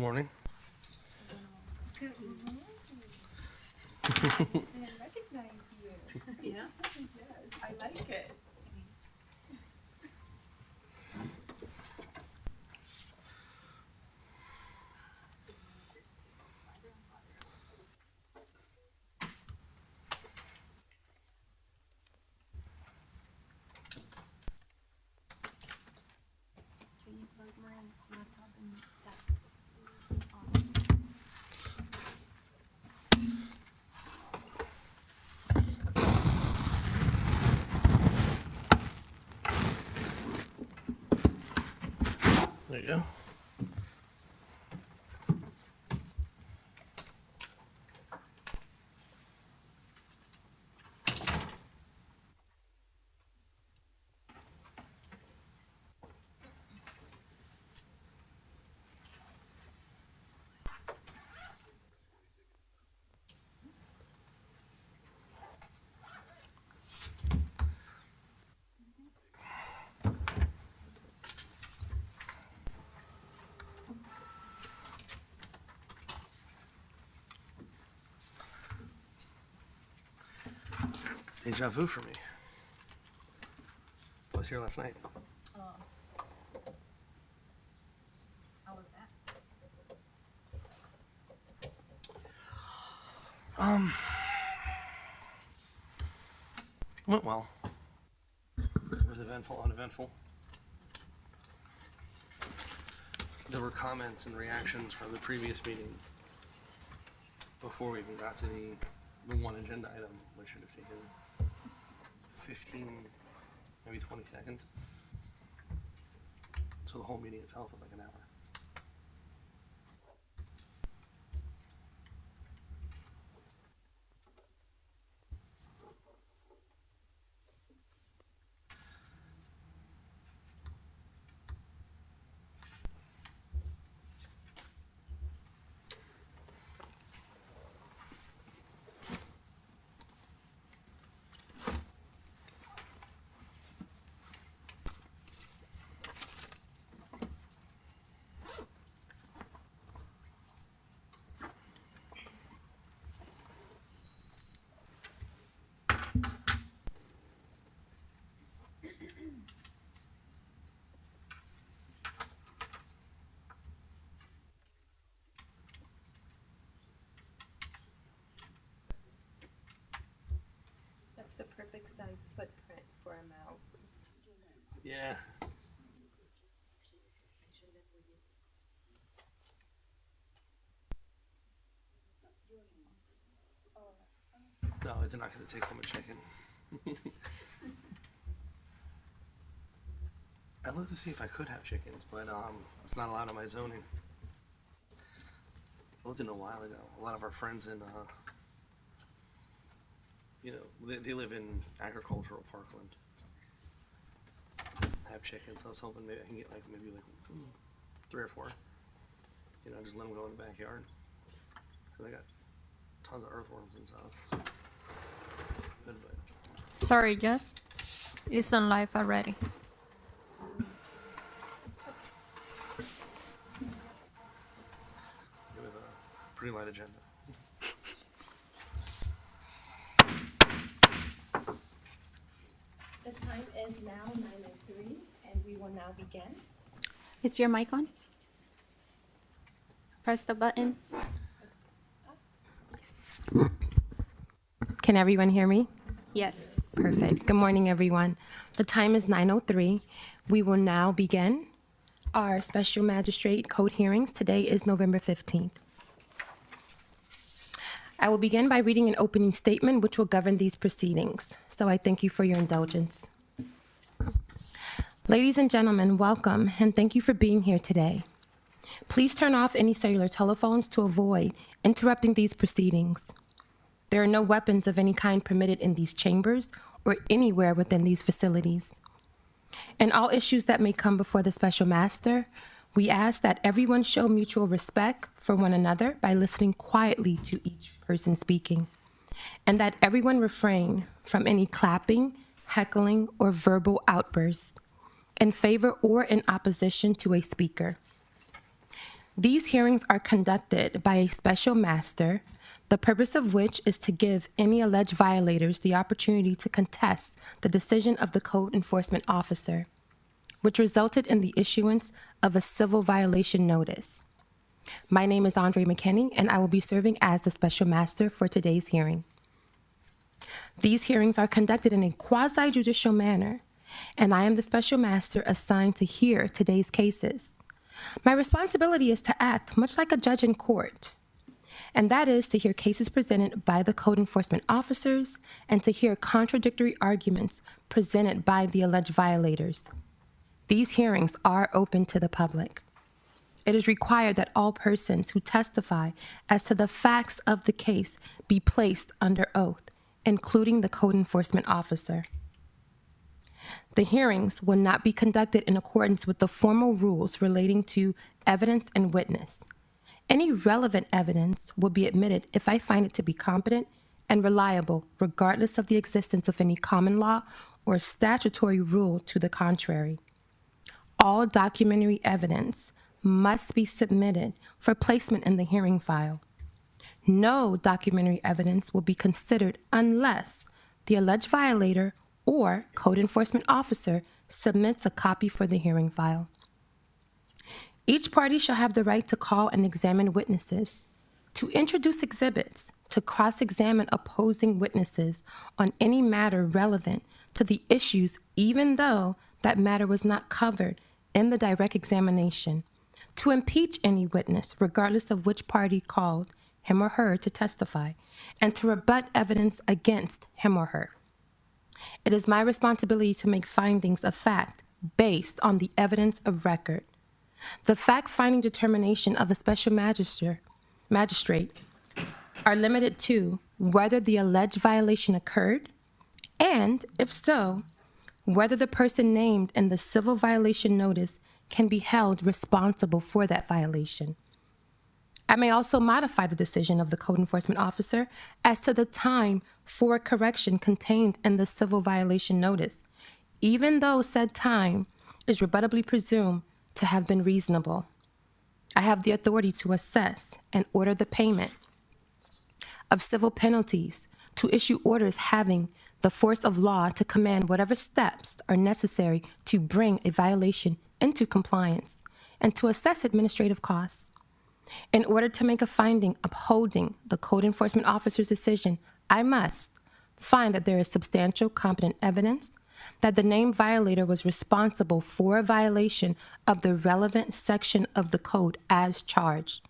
morning. Good morning. I recognize you. Yeah. Yes, I like it. Can you plug my laptop in that? There you go. Deja vu for me. I was here last night. How was that? Went well. It was eventful, uneventful. There were comments and reactions from the previous meeting before we even got to the one agenda item, which should have taken 15, maybe 20 seconds. So the whole meeting itself was like an hour. That's the perfect size footprint for a mouse. Yeah. No, it's not going to take home a chicken. I'd love to see if I could have chickens, but it's not allowed in my zoning. I looked in a while ago. A lot of our friends in, they live in agricultural parkland. Have chickens. I was hoping maybe I can get maybe 3 or 4. Just let them go in the backyard. Cause I got tons of earthworms and stuff. But Sorry, Jess. It's on live already. we have a pretty light agenda. The time is now 9:03, and we will now begin. Is your mic on? Press the button. Can everyone hear me? Yes. Perfect. Good morning, everyone. The time is 9:03. We will now begin our special magistrate court hearings. Today is November 15th. I will begin by reading an opening statement which will govern these proceedings. So I thank you for your indulgence. Ladies and gentlemen, welcome and thank you for being here today. Please turn off any cellular telephones to avoid interrupting these proceedings. There are no weapons of any kind permitted in these chambers or anywhere within these facilities. In all issues that may come before the special master, we ask that everyone show mutual respect for one another by listening quietly to each person speaking, and that everyone refrain from any clapping, heckling, or verbal outbursts in favor or in opposition to a speaker. These hearings are conducted by a special master, the purpose of which is to give any alleged violators the opportunity to contest the decision of the code enforcement officer, which resulted in the issuance of a civil violation notice. My name is Andre McKinney, and I will be serving as the special master for today's hearing. These hearings are conducted in a quasi-judicial manner, and I am the special master assigned to hear today's cases. My responsibility is to act much like a judge in court, and that is to hear cases presented by the code enforcement officers and to hear contradictory arguments presented by the alleged violators. These hearings are open to the public. It is required that all persons who testify as to the facts of the case be placed under oath, including the code enforcement officer. The hearings will not be conducted in accordance with the formal rules relating to evidence and witness. Any relevant evidence will be admitted if I find it to be competent and reliable, regardless of the existence of any common law or statutory rule to the contrary. All documentary evidence must be submitted for placement in the hearing file. No documentary evidence will be considered unless the alleged violator or code enforcement officer submits a copy for the hearing file. Each party shall have the right to call and examine witnesses, to introduce exhibits, to cross-examine opposing witnesses on any matter relevant to the issues, even though that matter was not covered in the direct examination, to impeach any witness, regardless of which party called him or her to testify, and to rebut evidence against him or her. It is my responsibility to make findings of fact based on the evidence of record. The fact-finding determination of a special magistrate are limited to whether the alleged violation occurred, and, if so, whether the person named in the civil violation notice can be held responsible for that violation. I may also modify the decision of the code enforcement officer as to the time for correction contained in the civil violation notice, even though said time is rebuttably presumed to have been reasonable. I have the authority to assess and order the payment of civil penalties, to issue orders having the force of law to command whatever steps are necessary to bring a violation into compliance, and to assess administrative costs. In order to make a finding upholding the code enforcement officer's decision, I must find that there is substantial competent evidence that the named violator was responsible for a violation of the relevant section of the code as charged.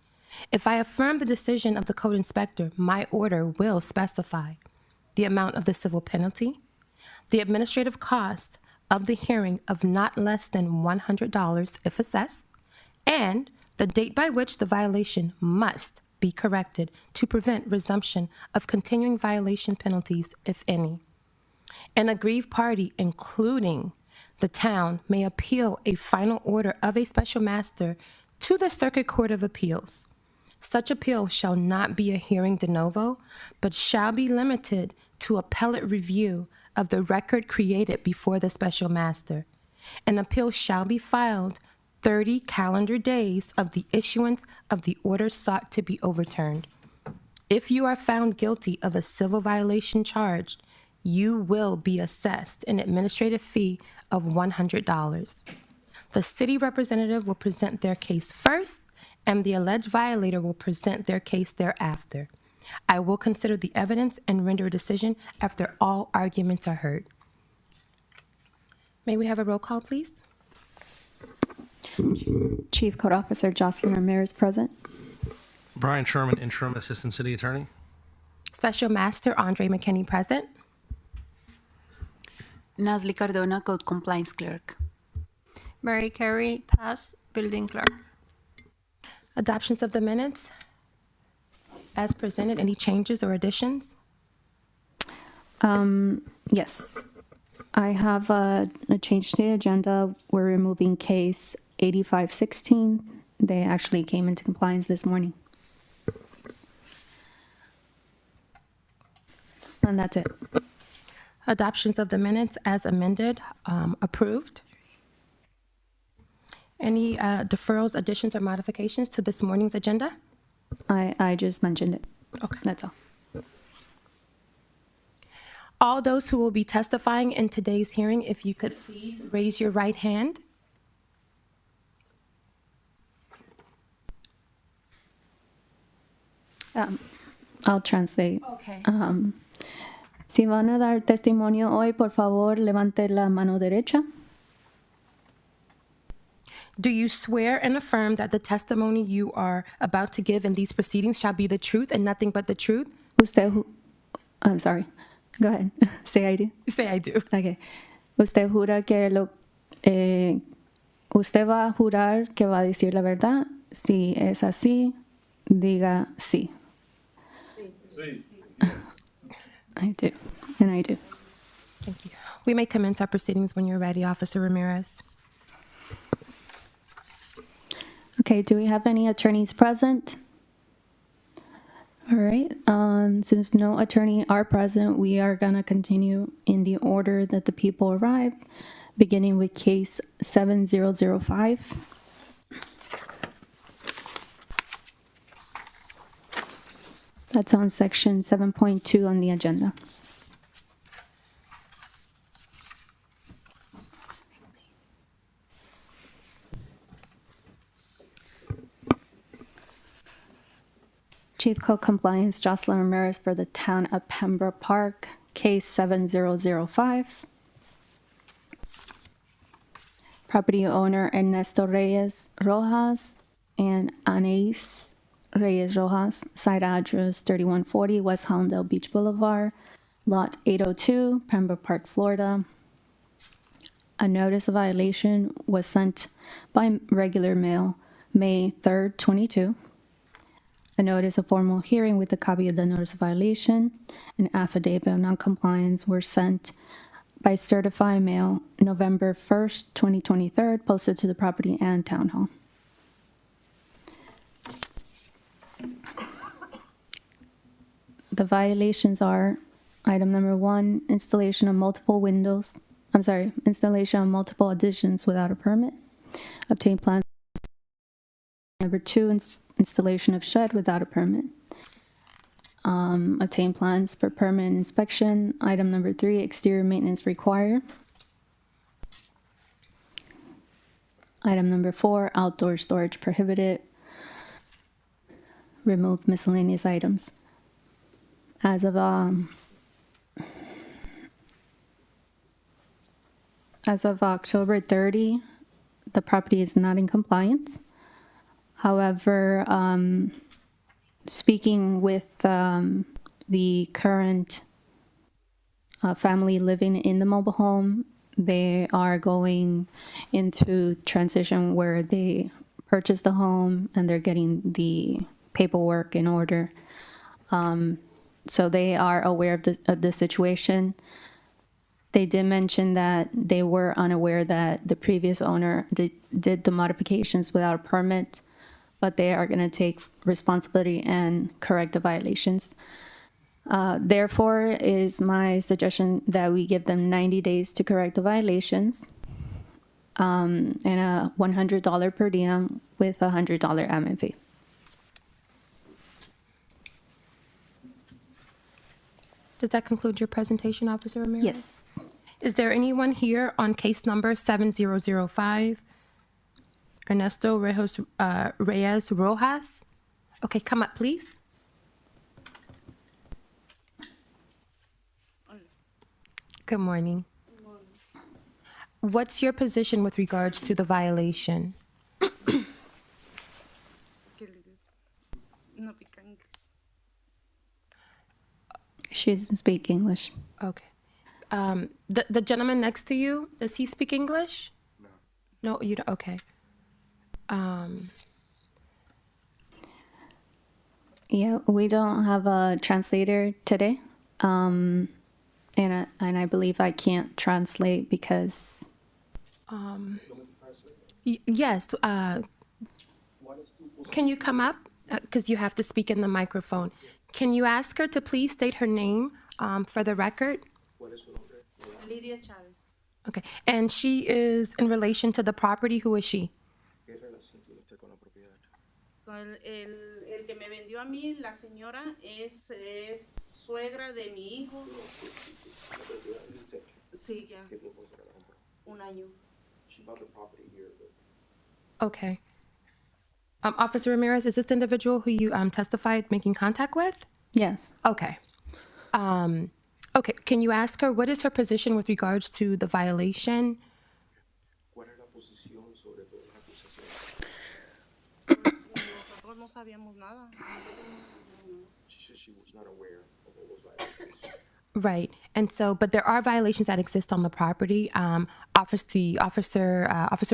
If I affirm the decision of the code inspector, my order will specify the amount of the civil penalty, the administrative cost of the hearing of not less than $100 if assessed, and the date by which the violation must be corrected to prevent resumption of continuing violation penalties, if any. An aggrieved party, including the town, may appeal a final order of a special master to the Circuit Court of Appeals. Such appeal shall not be a hearing de novo, but shall be limited to appellate review of the record created before the special master. An appeal shall be filed 30 calendar days of the issuance of the order sought to be overturned. If you are found guilty of a civil violation charge, you will be assessed an administrative fee of $100. The city representative will present their case first, and the alleged violator will present their case thereafter. I will consider the evidence and render a decision after all arguments are heard. May we have a roll call, please? Chief Code Officer Joseline Ramirez present. Brian Sherman, Interim Assistant City Attorney. Special Master Andre McKinney present. Nazli Cardona, Code Compliance Clerk. Mary Carey Pass, Building Clerk. Adoptions of the minutes as presented. Any changes or additions? Yes, I have a change to the agenda. We're removing case 8516. They actually came into compliance this morning. And that's it. Adoptions of the minutes as amended, approved. Any deferrals, additions, or modifications to this morning's agenda? I just mentioned it. Okay. That's all. All those who will be testifying in today's hearing, if you could please raise your right hand. I'll translate. Okay. Si van a dar testimonio hoy, por favor, levante la mano derecha. Do you swear and affirm that the testimony you are about to give in these proceedings shall be the truth and nothing but the truth? I'm sorry. Go ahead. Say I do. Say I do. Okay. Usted jura que usted va a jurar que va a decir la verdad. Si es así, diga sí. I do. And I do. Thank you. We may commence our proceedings when you're ready, Officer Ramirez. Okay, do we have any attorneys present? All right, since no attorney are present, we are gonna continue in the order that the people arrived, beginning with case 7005. That's on section 7.2 on the agenda. Chief Code Compliance Jocelyn Ramirez for the town of Pembroke Park, case 7005. Property owner Ernesto Reyes Rojas and Anais Reyes Rojas, site address 3140 West Hallandale Beach Boulevard, lot 802, Pembroke Park, Florida. A notice of violation was sent by regular mail May 3rd, 22. A notice of formal hearing with a copy of the notice of violation and affidavit of noncompliance were sent by certified mail November 1st, 2023, posted to the property and town hall. The violations are item number 1, installation of multiple additions without a permit. Obtain plans. Number 2, installation of shed without a permit. Obtain plans for permanent inspection. Item number 3, exterior maintenance required. Item number 4, outdoor storage prohibited. Remove miscellaneous items. As of October 30, the property is not in compliance. However, speaking with the current family living in the mobile home, they are going into transition where they purchased the home and they're getting the paperwork in order. So they are aware of the situation. They did mention that they were unaware that the previous owner did the modifications without a permit, but they are going to take responsibility and correct the violations. Therefore, it is my suggestion that we give them 90 days to correct the violations, and a $100 per diem with a $100 admin fee. Does that conclude your presentation, Officer Ramirez? Yes. Is there anyone here on case number 7005? Ernesto Reyes Rojas? Okay, come up, please. Good morning. What's your position with regards to the violation? She doesn't speak English. Okay. The gentleman next to you, does he speak English? No. No, you don't, okay. Yeah, we don't have a translator today. And I believe I can't translate because Yes. Can you come up? Because you have to speak in the microphone. Can you ask her to please state her name for the record? Lidia Chavez. Okay. And she is in relation to the property. Who is she? El que me vendió a mí, la señora, es suegra de mi hijo. Sí, ya. ¿Qué tiempo se la compró? Un año. She bought the property here, but Okay. Officer Ramirez, is this the individual who you testified making contact with? Yes. Okay. Okay, can you ask her what is her position with regards to the violation? ¿cuál es la posición sobre todas las acusaciones? Nosotros no sabíamos nada. She said she was not aware of all those violations. Right, and so, but there are violations that exist on the property. Officer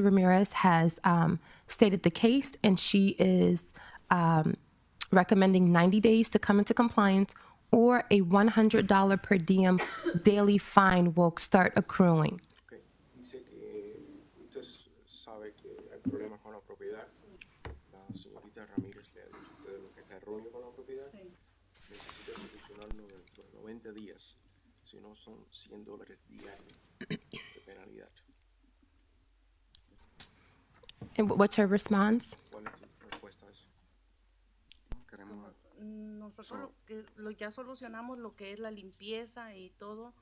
Ramirez has stated the case, and she is recommending 90 days to come into compliance, or a $100 per diem daily fine will start accruing. Okay. Dice que usted sabe que hay problemas con la propiedad. La señorita Ramírez le ha dicho a usted lo que está erróneo con la propiedad. Necesita solucionarlo dentro de 90 días. Si no, son $100 diarios de penalidad. And what's her response? ¿Cuál es tu respuesta a eso? Queremos, Nosotros ya solucionamos lo que es la limpieza y todo,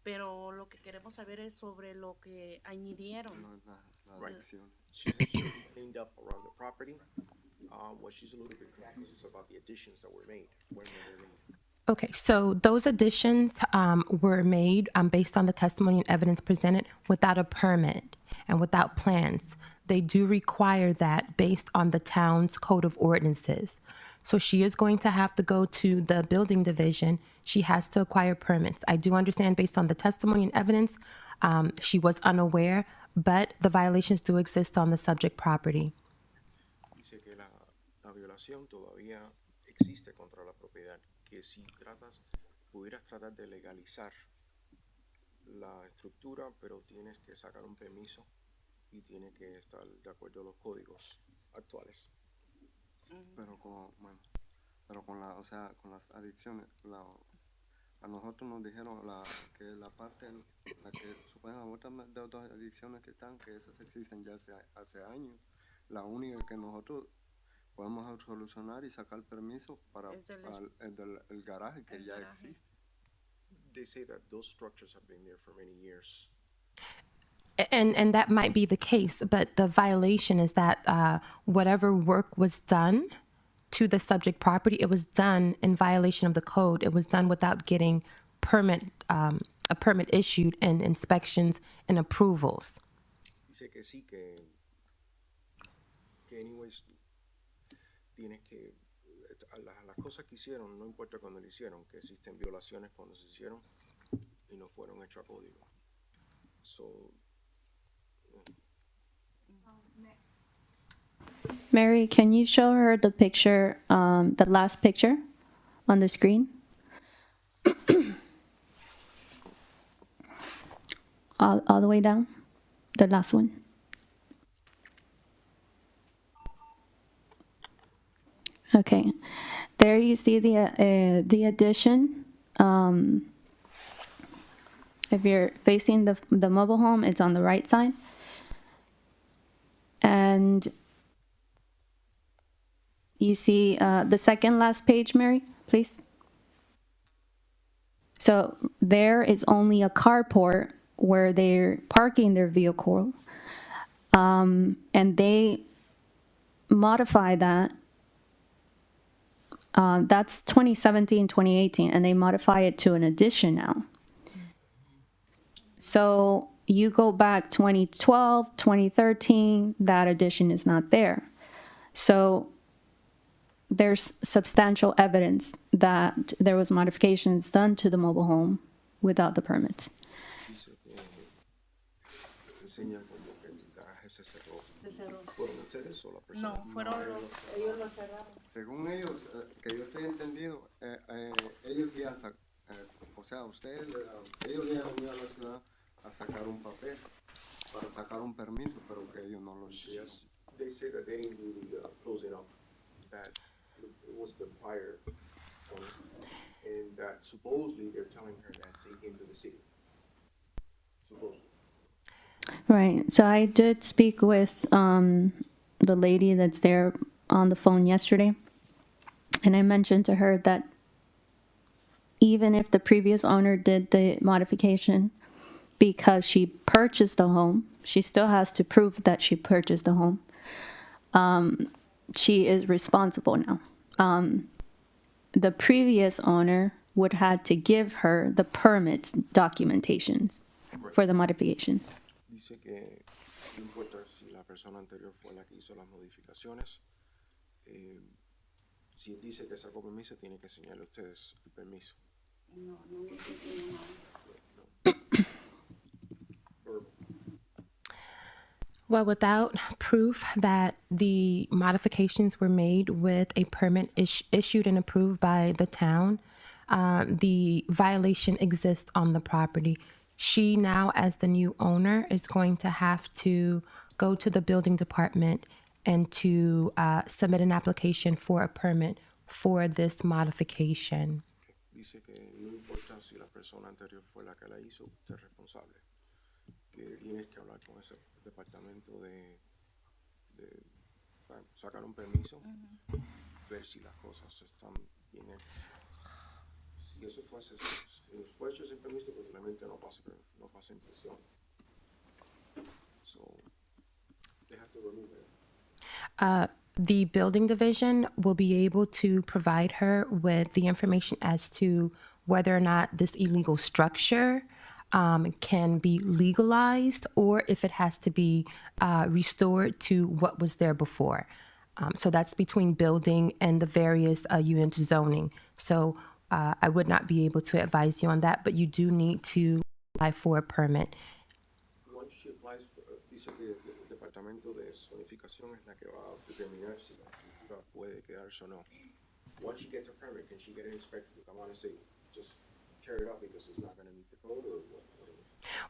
pero lo que queremos saber es sobre lo que añadieron. no, la adicción. She said she cleaned up around the property. What she's a little bit confused is about the additions that were made. When were they made? Okay, so those additions were made based on the testimony and evidence presented without a permit and without plans. They do require that based on the town's code of ordinances. So she is going to have to go to the building division. She has to acquire permits. I do understand based on the testimony and evidence, she was unaware, but the violations do exist on the subject property. Dice que la violación todavía existe contra la propiedad, que si pudieras tratar de legalizar la estructura, pero tienes que sacar un permiso y tienes que estar de acuerdo a los códigos actuales. Pero con la, o sea, con las adicciones, a nosotros nos dijeron que la parte, la que supuestamente de otras adicciones que están, que esas existen ya hace años. La única que nosotros podemos solucionar y sacar permiso para el garaje que ya existe. They say that those structures have been there for many years. And that might be the case, but the violation is that whatever work was done to the subject property, it was done in violation of the code. It was done without getting a permit issued and inspections and approvals. Dice que sí, que anyways, tienes que, las cosas que hicieron, no importa cuando lo hicieron, que existen violaciones cuando se hicieron y no fueron hechas a código. So, Mary, can you show her the picture, the last picture on the screen? All the way down, the last one. Okay, there you see the addition. If you're facing the mobile home, it's on the right side. And you see the second last page, Mary, please. So there is only a carport where they're parking their vehicle. And they modify that. That's 2017, 2018, and they modify it to an addition now. So you go back 2012, 2013, that addition is not there. So there's substantial evidence that there was modifications done to the mobile home without the permits. dice que enseña como que el garaje se cerró. ¿Fueron ustedes o la persona? No, fueron ellos lo cerraron. Según ellos, que yo estoy entendido, ellos ya o sea, ellos ya han ido a la ciudad a sacar un papel para sacar un permiso, pero que ellos no lo hicieron. They say that they didn't do the closing up, that it was the prior owner, and that supposedly they're telling her that they came to the city. Supposedly. Right. So I did speak with the lady that's there on the phone yesterday, and I mentioned to her that even if the previous owner did the modification, because she purchased the home, she still has to prove that she purchased the home. She is responsible now. The previous owner would have to give her the permits documentations for the modifications. Dice que no importa si la persona anterior fue la que hizo las modificaciones. Si él dice que sacó permiso, tiene que enseñarle a ustedes el permiso. Well, without proof that the modifications were made with a permit issued and approved by the town, the violation exists on the property. She now, as the new owner, is going to have to go to the building department and to submit an application for a permit for this modification. Dice que no importa si la persona anterior fue la que la hizo, usted es responsable. Que tienes que hablar con ese departamento de sacar un permiso, ver si las cosas están bien hechas. Si eso fue hecho ese permiso, probablemente no pasa impresión. So they have to remove it. The building division will be able to provide her with the information as to whether or not this illegal structure can be legalized or if it has to be restored to what was there before. So that's between building and the various unit zoning. So I would not be able to advise you on that, but you do need to apply for a permit. Once she applies, dice que el departamento de zonificación es la que va a determinar si la estructura puede quedarse o no. Once she gets a permit, can she get an inspector to come on and say, just tear it up because it's not going to meet the code, or what?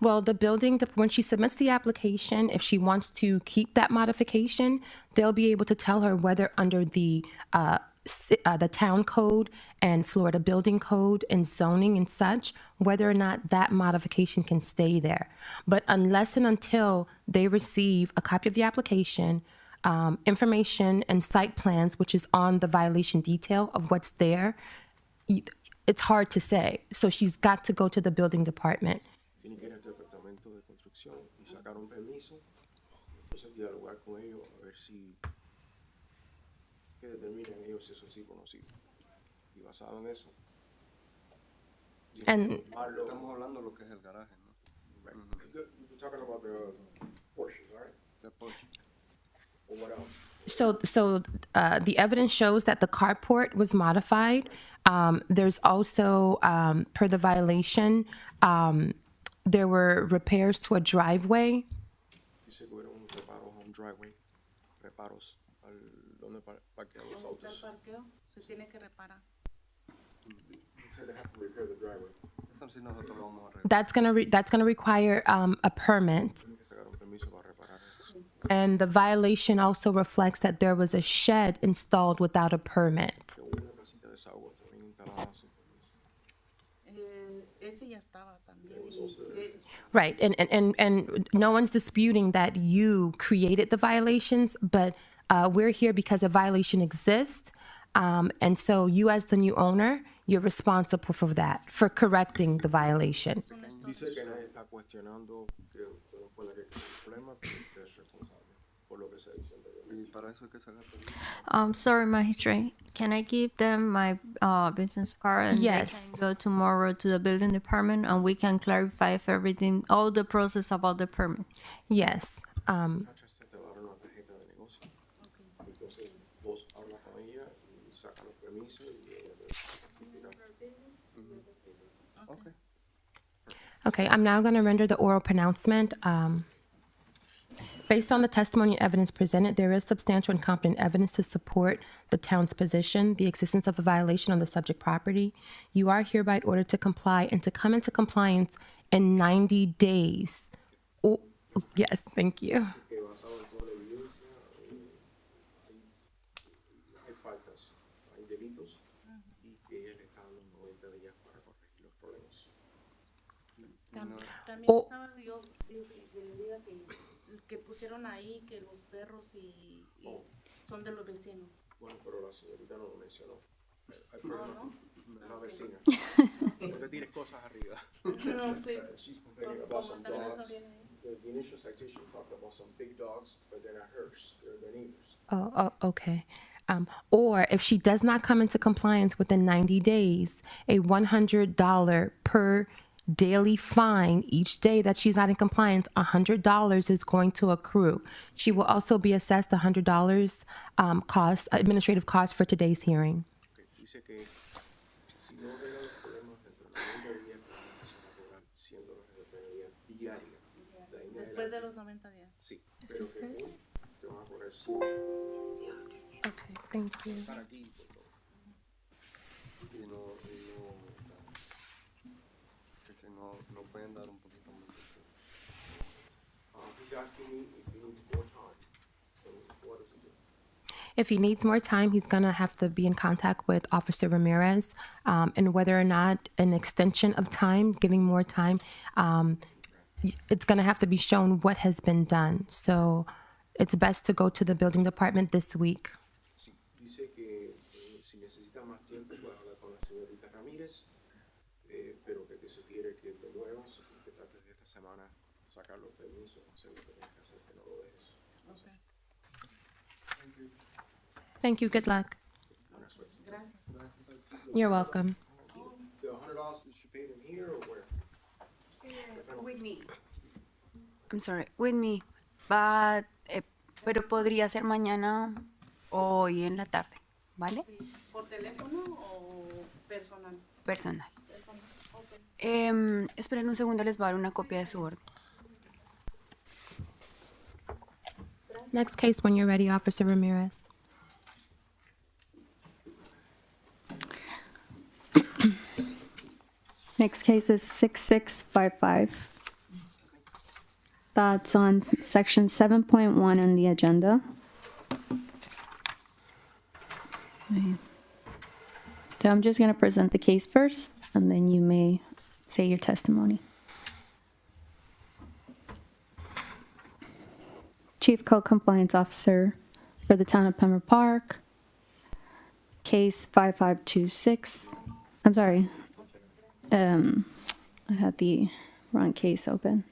Well, the building, when she submits the application, if she wants to keep that modification, they'll be able to tell her whether under the town code and Florida building code and zoning and such, whether or not that modification can stay there. But unless and until they receive a copy of the application, information and site plans, which is on the violation detail of what's there, it's hard to say. So she's got to go to the building department. Tiene que ir al departamento de construcción y sacar un permiso, entonces dialogar con ellos a ver si que determinan ellos si eso sí o no sí. Y basado en eso. And Estamos hablando de lo que es el garaje, ¿no? Right. We're talking about the Porsches, all right? The Porsche. Or what else? So the evidence shows that the carport was modified. There's also, per the violation, there were repairs to a driveway. Dice que hubo unos reparos a un driveway, reparos al donde parquean los Donde está el autos. parqueo, se tiene que reparar. Dice they have to repair the driveway. Eso sí nosotros lo vamos a arreglar. That's gonna require a permit. Tienen que sacar un permiso para reparar eso. And the violation also reflects that there was a shed installed without a permit. Que hubo una casita de desagüe también instalada sin permiso. Ese ya estaba también. Right, and no one's disputing that you created the violations, but we're here because a violation exists. And so you as the new owner, you're responsible for that, for correcting the violation. Dice que nadie está cuestionando que usted no fue la que creó el problema, pero usted es responsable por lo que se dice anteriormente. Y para eso hay que sacar permiso. Sorry, Magistrate. Can I give them my business card and Yes. they can go tomorrow to the building department and we can clarify if everything, all the process about the permit? Yes. Muchachas te va a dar una tarjeta de negocio. Entonces vos hablas con ella y sacas los permisos y ella te explica. Okay. Okay, I'm now going to render the oral pronouncement. Based on the testimony and evidence presented, there is substantial and competent evidence to support the town's position, the existence of a violation on the subject property. You are hereby ordered to comply and to come into compliance in 90 days. Oh, yes, thank you. Que basado en toda la evidencia hay faltas, hay delitos y que ella le está dando 90 días para corregir los problemas. También Oh. estaba yo que le diga que pusieron ahí que los perros y son de los vecinos. Bueno, pero la señorita no lo mencionó. Hay problemas con la vecina. No te tires cosas arriba. No sé. She's complaining about some Tal vez no dogs. viene ahí. The initial citation talked about some big dogs, but they're not hers. They're the neighbors. Oh, okay. Or if she does not come into compliance within 90 days, a $100 per daily fine each day that she's not in compliance, $100 is going to accrue. She will also be assessed $100 administrative cost for today's hearing. Okay. Dice que si no arregla los problemas dentro de 90 días, pues van a cobrar $100 de penalidad diaria. De ahí en Después de adelante. los 90 días. Sí, pero que hoy te van a cobrar 100 Okay, thank you. para aquí por todo. Y que si no pueden dar un poquito más. He's asking me if he needs more time. So what does he do? If he needs more time, he's going to have to be in contact with Officer Ramirez, and whether or not an extension of time, giving more time, it's going to have to be shown what has been done. So it's best to go to the building department this week. Sí, dice que si necesita más tiempo puede hablar con la señorita Ramírez, pero que te sugiere que te muevas y que trates de esta semana sacar los permisos, hacer lo que tienes que hacer, que no lo dejes. Okay. Thank you. Good luck. Buena suerte. Gracias. You're welcome. The $100 that she paid him here or where? With me. I'm sorry, with me. But, pero podría ser mañana o hoy en la tarde, ¿vale? ¿Por teléfono o personal? Personal. Personal. Okay. Esperen un segundo, les voy a dar una copia de su orden. Next case when you're ready, Officer Ramirez. Next case is 6655. That's on section 7.1 on the agenda. Okay. So I'm just going to present the case first, and then you may say your testimony. Chief Code Compliance Officer for the Town of Pembroke Park, case 5526. I'm sorry. I had the wrong case open.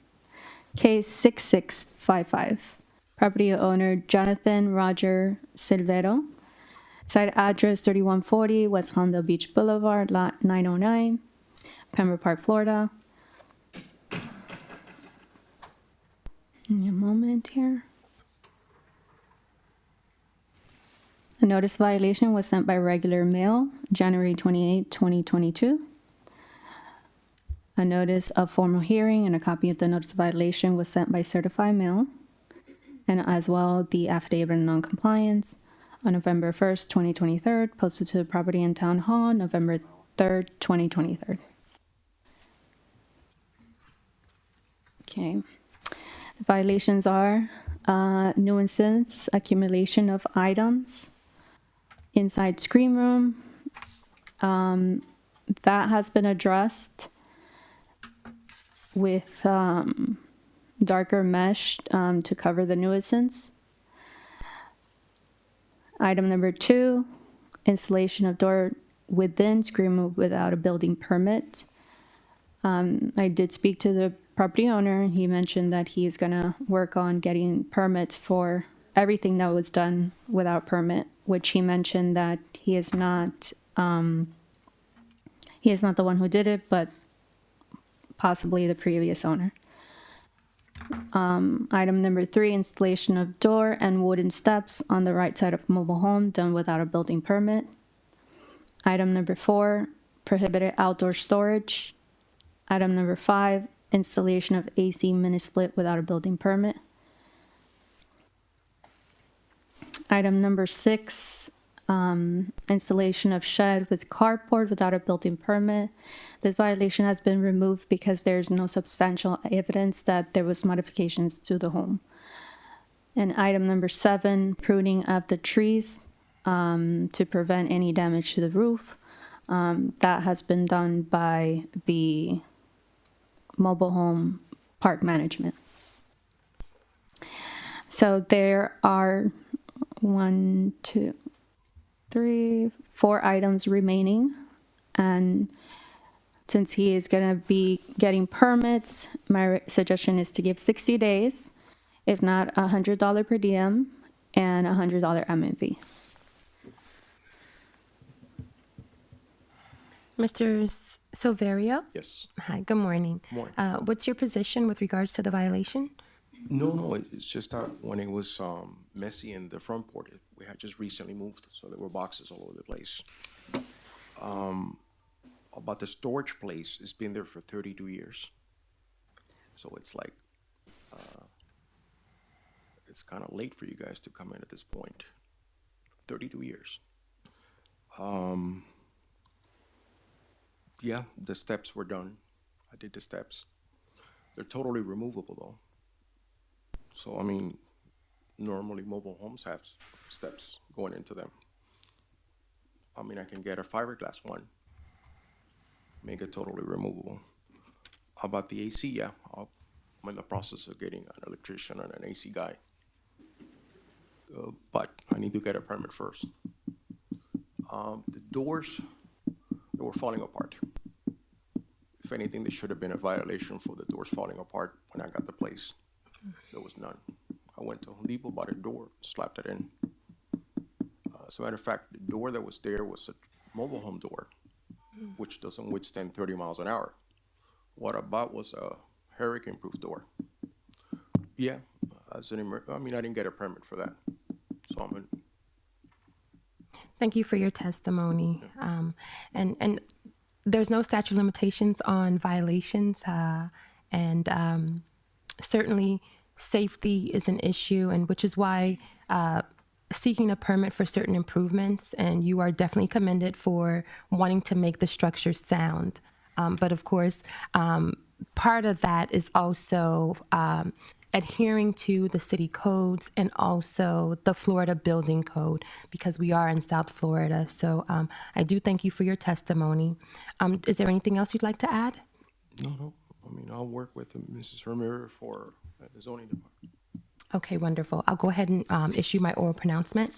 Case 6655. Property owner Jonathan Roger Silvero. Site address 3140 West Hondo Beach Boulevard, lot 909, Pembroke Park, Florida. Give me a moment here. A notice violation was sent by regular mail, January 28, 2022. A notice of formal hearing and a copy of the notice of violation was sent by certified mail, and as well the affidavit of noncompliance on November 1st, 2023, posted to the property in Town Hall, November 3rd, 2023. Okay. The violations are nuisance, accumulation of items, inside screen room. That has been addressed with darker mesh to cover the nuisance. Item number 2, installation of door within screen room without a building permit. I did speak to the property owner. He mentioned that he is going to work on getting permits for everything that was done without permit, which he mentioned that he is not the one who did it, but possibly the previous owner. Item number 3, installation of door and wooden steps on the right side of mobile home done without a building permit. Item number 4, prohibited outdoor storage. Item number 5, installation of AC mini split without a building permit. Item number 6, installation of shed with carport without a building permit. This violation has been removed because there's no substantial evidence that there was modifications to the home. And item number 7, pruning of the trees to prevent any damage to the roof. That has been done by the mobile home park management. So there are one, two, three, 4 items remaining. And since he is going to be getting permits, my suggestion is to give 60 days, if not $100 per diem and $100 admin fee. Mr. Silverio? Yes. Hi, good morning. Morning. What's your position with regards to the violation? No, it's just that when it was messy in the front port, we had just recently moved, so there were boxes all over the place. About the storage place, it's been there for 32 years. So it's like, it's kind of late for you guys to come in at this point. 32 years. Yeah, the steps were done. I did the steps. They're totally removable though. So, I mean, normally mobile homes have steps going into them. I mean, I can get a fiberglass one, make it totally removable. About the AC, yeah, I'm in the process of getting an electrician and an AC guy. But I need to get a permit first. The doors, they were falling apart. If anything, there should have been a violation for the doors falling apart when I got the place. There was none. I went to Home Depot, bought a door, slapped it in. As a matter of fact, the door that was there was a mobile home door, which doesn't withstand 30 miles an hour. What I bought was a hurricane-proof door. Yeah, as an I mean, I didn't get a permit for that. So I'm in. Thank you for your testimony. And there's no statute of limitations on violations, and certainly safety is an issue, and which is why seeking a permit for certain improvements, and you are definitely commended for wanting to make the structure sound. But of course, part of that is also adhering to the city codes and also the Florida building code, because we are in South Florida. So I do thank you for your testimony. Is there anything else you'd like to add? No. I mean, I'll work with Mrs. Ramirez for the zoning department. Okay, wonderful. I'll go ahead and issue my oral pronouncement.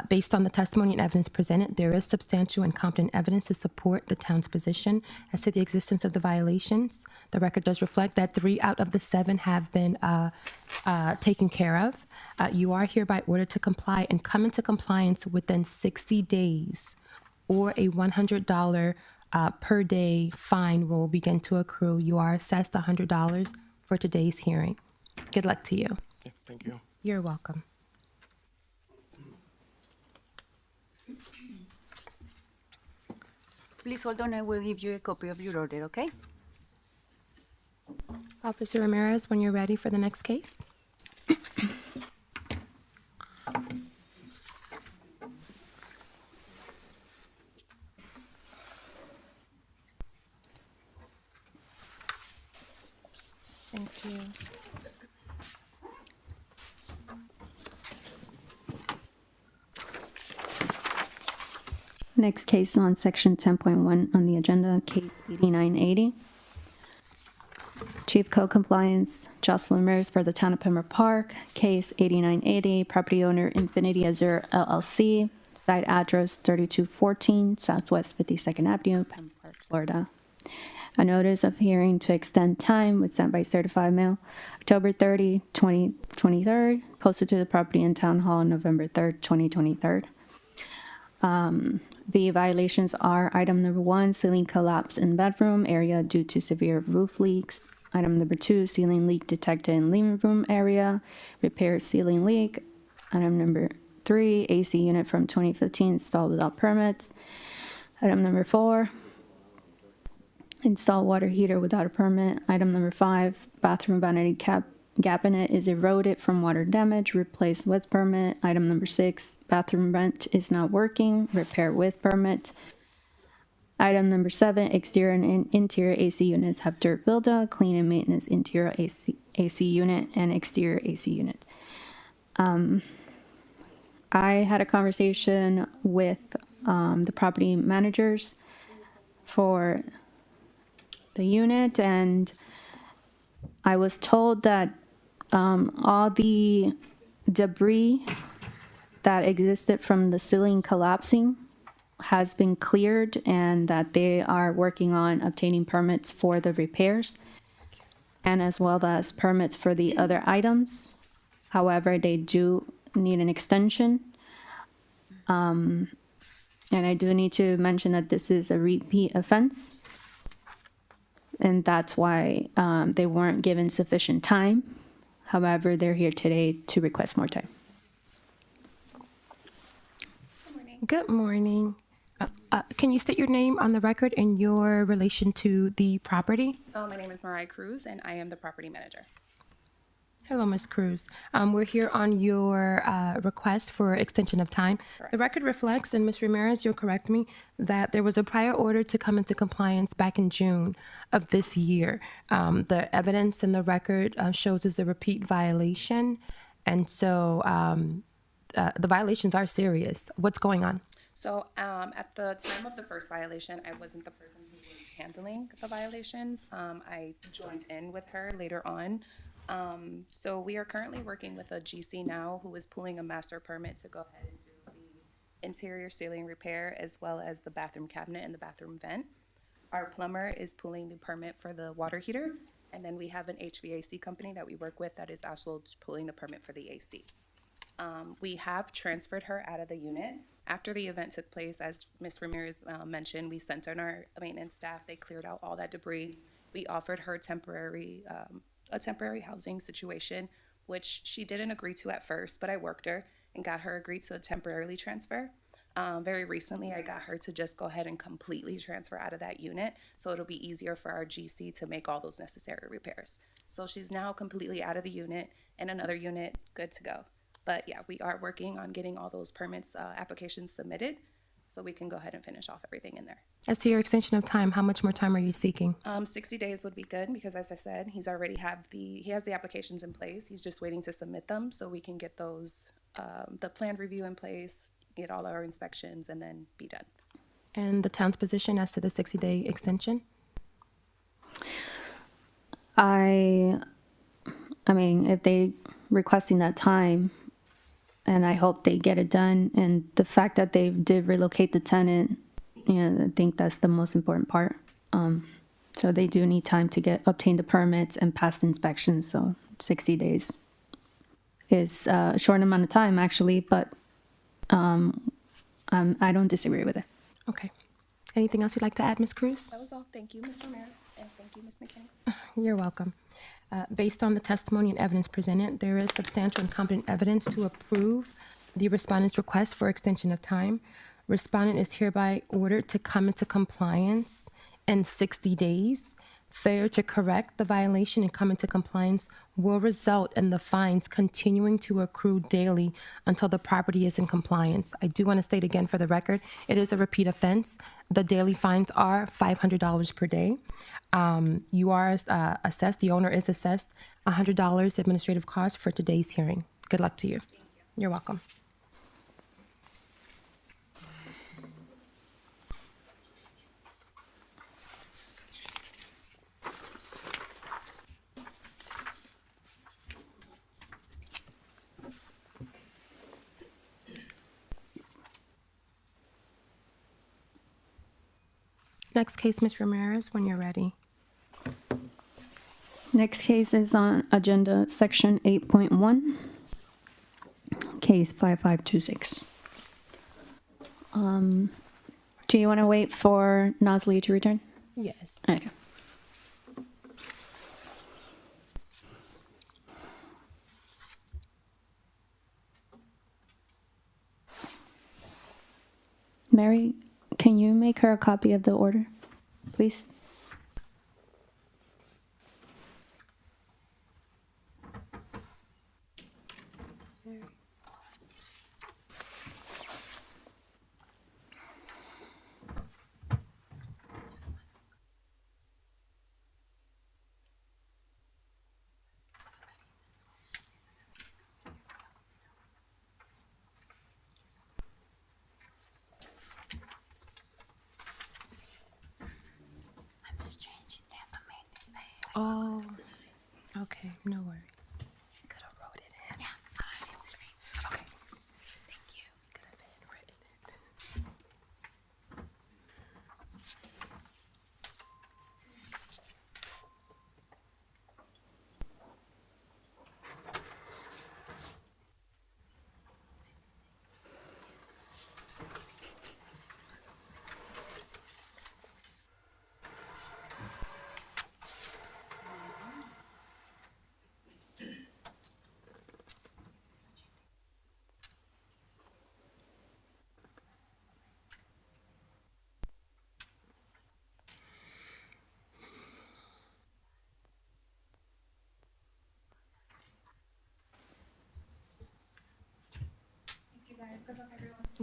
Based on the testimony and evidence presented, there is substantial and competent evidence to support the town's position as to the existence of the violations. The record does reflect that 3 out of the 7 have been taken care of. You are hereby ordered to comply and come into compliance within 60 days, or a $100 per day fine will begin to accrue. You are assessed $100 for today's hearing. Good luck to you. Yeah, thank you. You're welcome. Please hold on, I will give you a copy of your order, okay? Officer Ramirez, when you're ready for the next case. Thank you. Next case on section 10.1 on the agenda, case 8980. Chief Code Compliance, Jocelyn Ramirez for the Town of Pembroke Park, case 8980, property owner Infinity Azure LLC, site address 3214 Southwest 52nd Avenue, Pembroke Park, Florida. A notice of hearing to extend time was sent by certified mail October 30, 2023, posted to the property in Town Hall November 3rd, 2023. The violations are item number 1, ceiling collapse in bedroom area due to severe roof leaks. Item number 2, ceiling leak detected in living room area, repair ceiling leak. Item number 3, AC unit from 2015 installed without permits. Item number 4, install water heater without a permit. Item number 5, bathroom vanity cabinet is eroded from water damage, replaced with permit. Item number 6, bathroom vent is not working, repair with permit. Item number 7, exterior and interior AC units have dirt buildup, clean and maintenance interior AC unit and exterior AC unit. I had a conversation with the property managers for the unit, and I was told that all the debris that existed from the ceiling collapsing has been cleared, and that they are working on obtaining permits for the repairs and as well as permits for the other items. However, they do need an extension. And I do need to mention that this is a repeat offense, and that's why they weren't given sufficient time. However, they're here today to request more time. Good morning. Can you state your name on the record and your relation to the property? My name is Mariah Cruz, and I am the property manager. Hello, Ms. Cruz. We're here on your request for extension of time. Correct. The record reflects, and Ms. Ramirez, you'll correct me, that there was a prior order to come into compliance back in June of this year. The evidence in the record shows as a repeat violation, and so the violations are serious. What's going on? So at the time of the first violation, I wasn't the person who was handling the violations. I joined in with her later on. So we are currently working with a GC now who is pulling a master permit to go ahead and do the interior ceiling repair as well as the bathroom cabinet and the bathroom vent. Our plumber is pulling the permit for the water heater, and then we have an HVAC company that we work with that is also pulling the permit for the AC. We have transferred her out of the unit. After the event took place, as Ms. Ramirez mentioned, we sent in our maintenance staff. They cleared out all that debris. We offered her a temporary housing situation, which she didn't agree to at first, but I worked her and got her agreed to a temporarily transfer. Very recently, I got her to just go ahead and completely transfer out of that unit, so it'll be easier for our GC to make all those necessary repairs. So she's now completely out of the unit, and another unit good to go. But yeah, we are working on getting all those permits, applications submitted, so we can go ahead and finish off everything in there. As to your extension of time, how much more time are you seeking? 60 days would be good because, as I said, he has the applications in place. He's just waiting to submit them so we can get those, the plan review in place, get all our inspections, and then be done. And the town's position as to the 60-day extension? I mean, if they requesting that time, and I hope they get it done. And the fact that they did relocate the tenant, I think that's the most important part. So they do need time to obtain the permits and pass the inspections. So 60 days is a short amount of time, actually, but I don't disagree with it. Okay. Anything else you'd like to add, Ms. Cruz? That was all. Thank you, Ms. Ramirez, and thank you, Ms. McKinney. You're welcome. Based on the testimony and evidence presented, there is substantial and competent evidence to approve the respondent's request for extension of time. Respondent is hereby ordered to come into compliance in 60 days. Failure to correct the violation and come into compliance will result in the fines continuing to accrue daily until the property is in compliance. I do want to state again for the record, it is a repeat offense. The daily fines are $500 per day. You are assessed, the owner is assessed $100 administrative cost for today's hearing. Good luck to you. You're welcome. Next case, Ms. Ramirez, when you're ready. Next case is on agenda section 8.1, case 5526. Do you want to wait for Nasli to return? Yes. Okay. Mary, can you make her a copy of the order, please? Oh, okay, no worries. Could have wrote it in. Yeah. Okay. Thank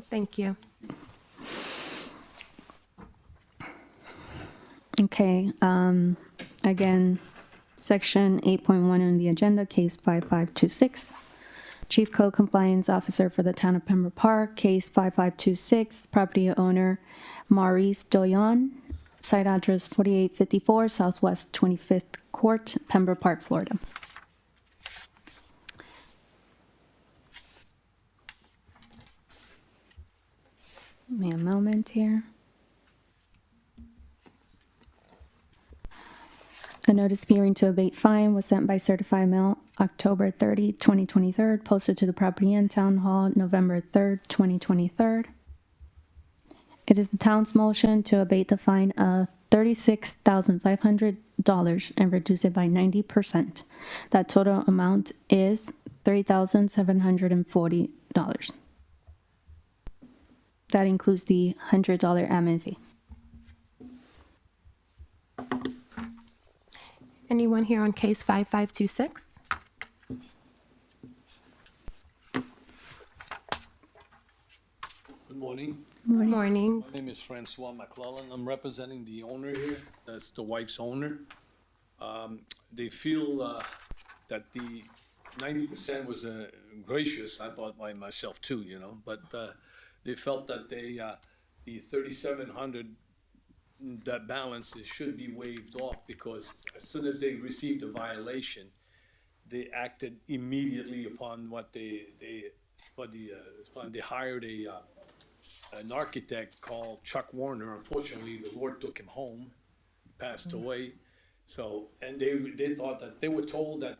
Thank you. Okay, again, section 8.1 on the agenda, case 5526. Chief Code Compliance Officer for the Town of Pembroke Park, case 5526, property owner Maurice Doyon, site address 4854 Southwest 25th Court, Pembroke Park, Florida. Give me a moment here. A notice of hearing to abate fine was sent by certified mail October 30, 2023, posted to the property in Town Hall November 3rd, 2023. It is the town's motion to abate the fine of $36,500 and reduce it by 90%. That total amount is $3,740. That includes the $100 admin fee. Anyone here on case 5526? Good morning. Morning. My name is Francois McClellan. I'm representing the owner here. That's the wife's owner. They feel that the 90% was gracious. I thought by myself too, you know, but they felt that the 3,700, that balance, it should be waived off because as soon as they received a violation, they acted immediately upon what they hired an architect called Chuck Warner. Unfortunately, the Lord took him home, passed away. So, and they thought that they were told that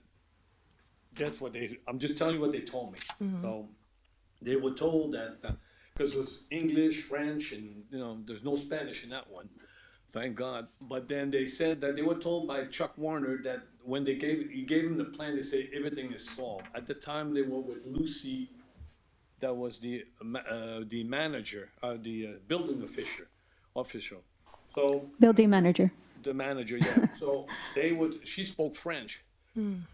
that's what I'm just telling you what they told me. So they were told that, because it was English, French, and, you know, there's no Spanish in that one, thank God. But then they said that they were told by Chuck Warner that when he gave them the plan, they say everything is solved. At the time, they were with Lucy, that was the manager, the building official. So Building manager. the manager, yeah. So she spoke French.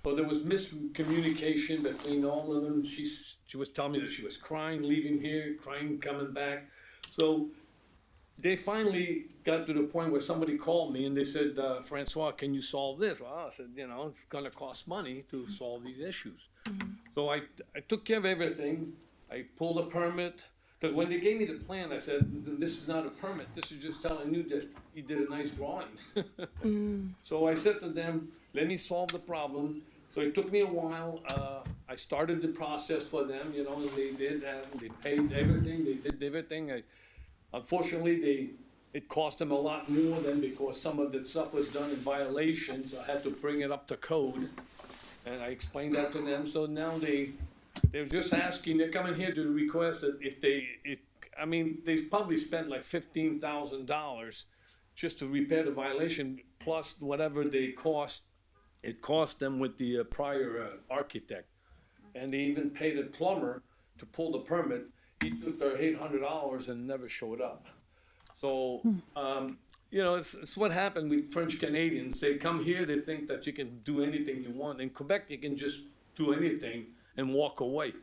So there was miscommunication between all of them. She was telling me that she was crying, leaving here, crying, coming back. So they finally got to the point where somebody called me and they said, Francois, can you solve this? Well, I said, you know, it's gonna cost money to solve these issues. So I took care of everything. I pulled a permit, because when they gave me the plan, I said, this is not a permit, this is just telling you that you did a nice drawing. So I said to them, let me solve the problem. So it took me a while. I started the process for them, you know, and they did that, and they paid everything, they did everything. Unfortunately, it cost them a lot more than, because some of the stuff was done in violations. I had to bring it up to code, and I explained that to them. So now they're just asking, they're coming here to request that they probably spent like $15,000 just to repair the violation, plus whatever it cost them with the prior architect. And they even paid a plumber to pull the permit. He took their $800 and never showed up. So, you know, it's what happened with French Canadians. They come here, they think that you can do anything you want. In Quebec, you can just do anything and walk away.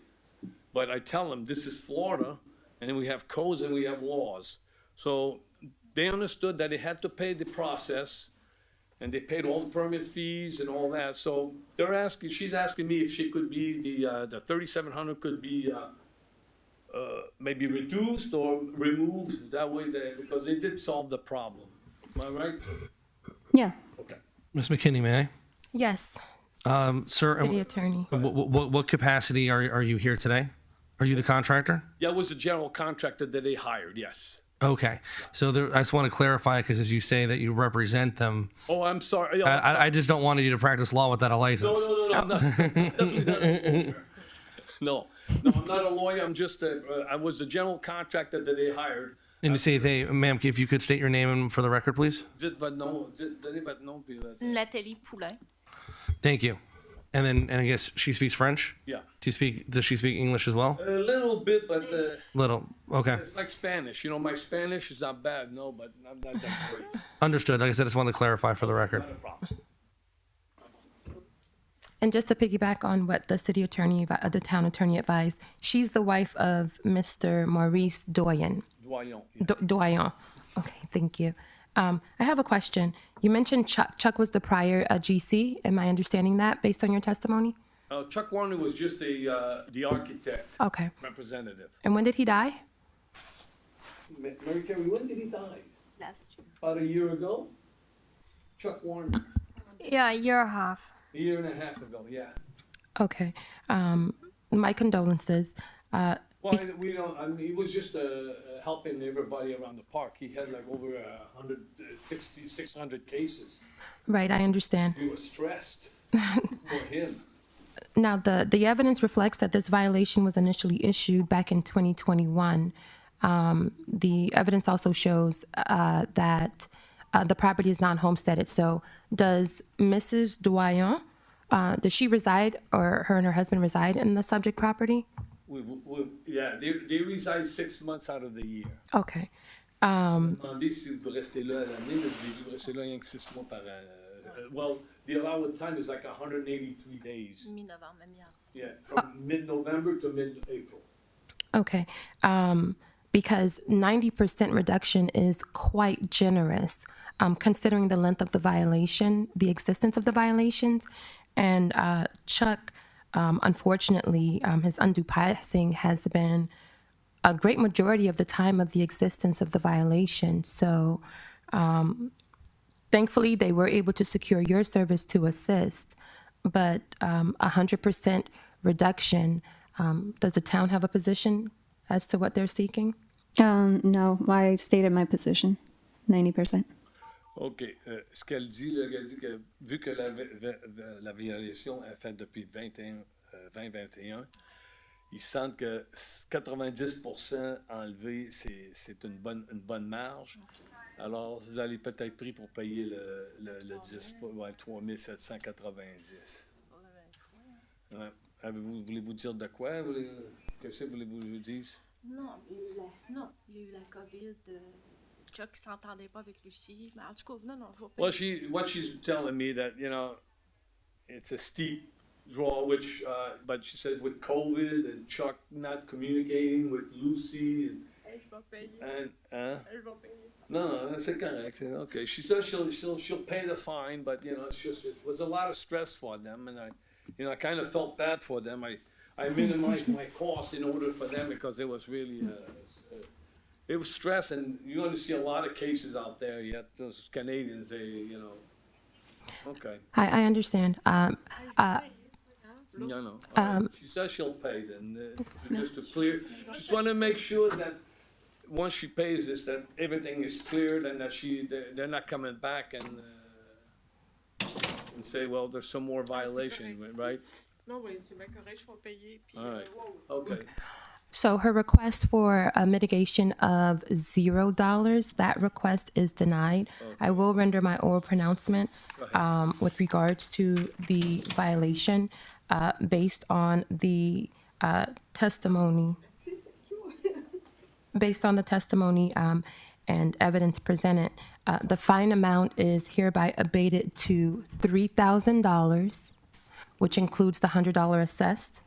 But I tell them, this is Florida, and we have codes and we have laws. So they understood that they had to pay the process, and they paid all the permit fees and all that. So she's asking me if she could be, the 3,700 could be maybe reduced or removed, that way because they did solve the problem. Am I right? Yeah. Okay. Ms. McKinney, may I? Yes. Sir, City attorney. what capacity are you here today? Are you the contractor? Yeah, it was the general contractor that they hired, yes. Okay. So I just want to clarify, because as you say that you represent them, Oh, I'm sorry. I just don't want you to practice law without a license. No, I'm not, definitely not a lawyer. No, I'm not a lawyer. I'm just I was the general contractor that they hired. And you say ma'am, if you could state your name for the record, please. Nathalie Poulain. Thank you. And I guess she speaks French? Yeah. Does she speak English as well? A little bit, but Little. Okay. it's like Spanish. You know, my Spanish is not bad, no, but I'm not that great. Understood. Like I said, I just wanted to clarify for the record. Not a problem. And just to piggyback on what the city attorney, the town attorney advised, she's the wife of Mr. Maurice Doyen. Doyon. Doyen. Okay, thank you. I have a question. You mentioned Chuck. Chuck was the prior GC. Am I understanding that based on your testimony? Chuck Warner was just the architect Okay. representative. And when did he die? Mary Carey, when did he die? Last year. About a year ago? Chuck Warner, Yeah, a year and a half. a year and a half ago, yeah. Okay. My condolences. Well, we don't, I mean, he was just helping everybody around the park. He had like over 600 cases. Right, I understand. He was stressed for him. Now, the evidence reflects that this violation was initially issued back in 2021. The evidence also shows that the property is non-homesteaded. So does Mrs. Doyon, does she reside, or her and her husband reside in the subject property? Yeah, they reside 6 months out of the year. Okay. Demandez si vous restez là à l'année, mais j'ai dû rester là rien que 6 mois par well, the allowed time is like 183 days. Mi-novembre, mi-avril. Yeah, from mid-November to mid-April. Okay. Because 90% reduction is quite generous, considering the length of the violation, the existence of the violations. And Chuck, unfortunately, his undue passing has been a great majority of the time of the existence of the violation. So thankfully, they were able to secure your service to assist. But 100% reduction, does the town have a position as to what they're seeking? No, I stated my position, 90%. OK. Ce qu'elle dit, là, elle dit que vu que la violation est faite depuis 2021, ils sentent que 90% enlevé, c'est une bonne marge. Alors, vous allez peut-être pris pour payer le 10, ouais, 3790. Ouais. Voulez-vous dire de quoi? Qu'est-ce que voulez-vous que je vous dise? Non, il y a eu la COVID. Chuck ne s'entendait pas avec Lucie. Mais en tout cas, non, je vais payer. Well, what she's telling me that, you know, it's a steep draw, which, but she says with COVID and Chuck not communicating with Lucy and, Je vais payer. Je vais payer. No, c'est correct. Okay, she says she'll pay the fine, but you know, it was a lot of stress for them, and I kind of felt bad for them. I minimized my cost in order for them because it was really it was stress, and you're going to see a lot of cases out there. Yet those Canadians, they okay. I understand. No. She says she'll pay then. Just to clear, just want to make sure that once she pays this, that everything is cleared and that they're not coming back and say, well, there's some more violation, right? Non, oui, c'est bien correct, je vais payer. Puis, All right. Okay. So her request for a mitigation of $0, that request is denied. Okay. I will render my oral pronouncement with regards to the violation based on the testimony. Based on the testimony and evidence presented, the fine amount is hereby abated to $3,000, which includes the $100 assessed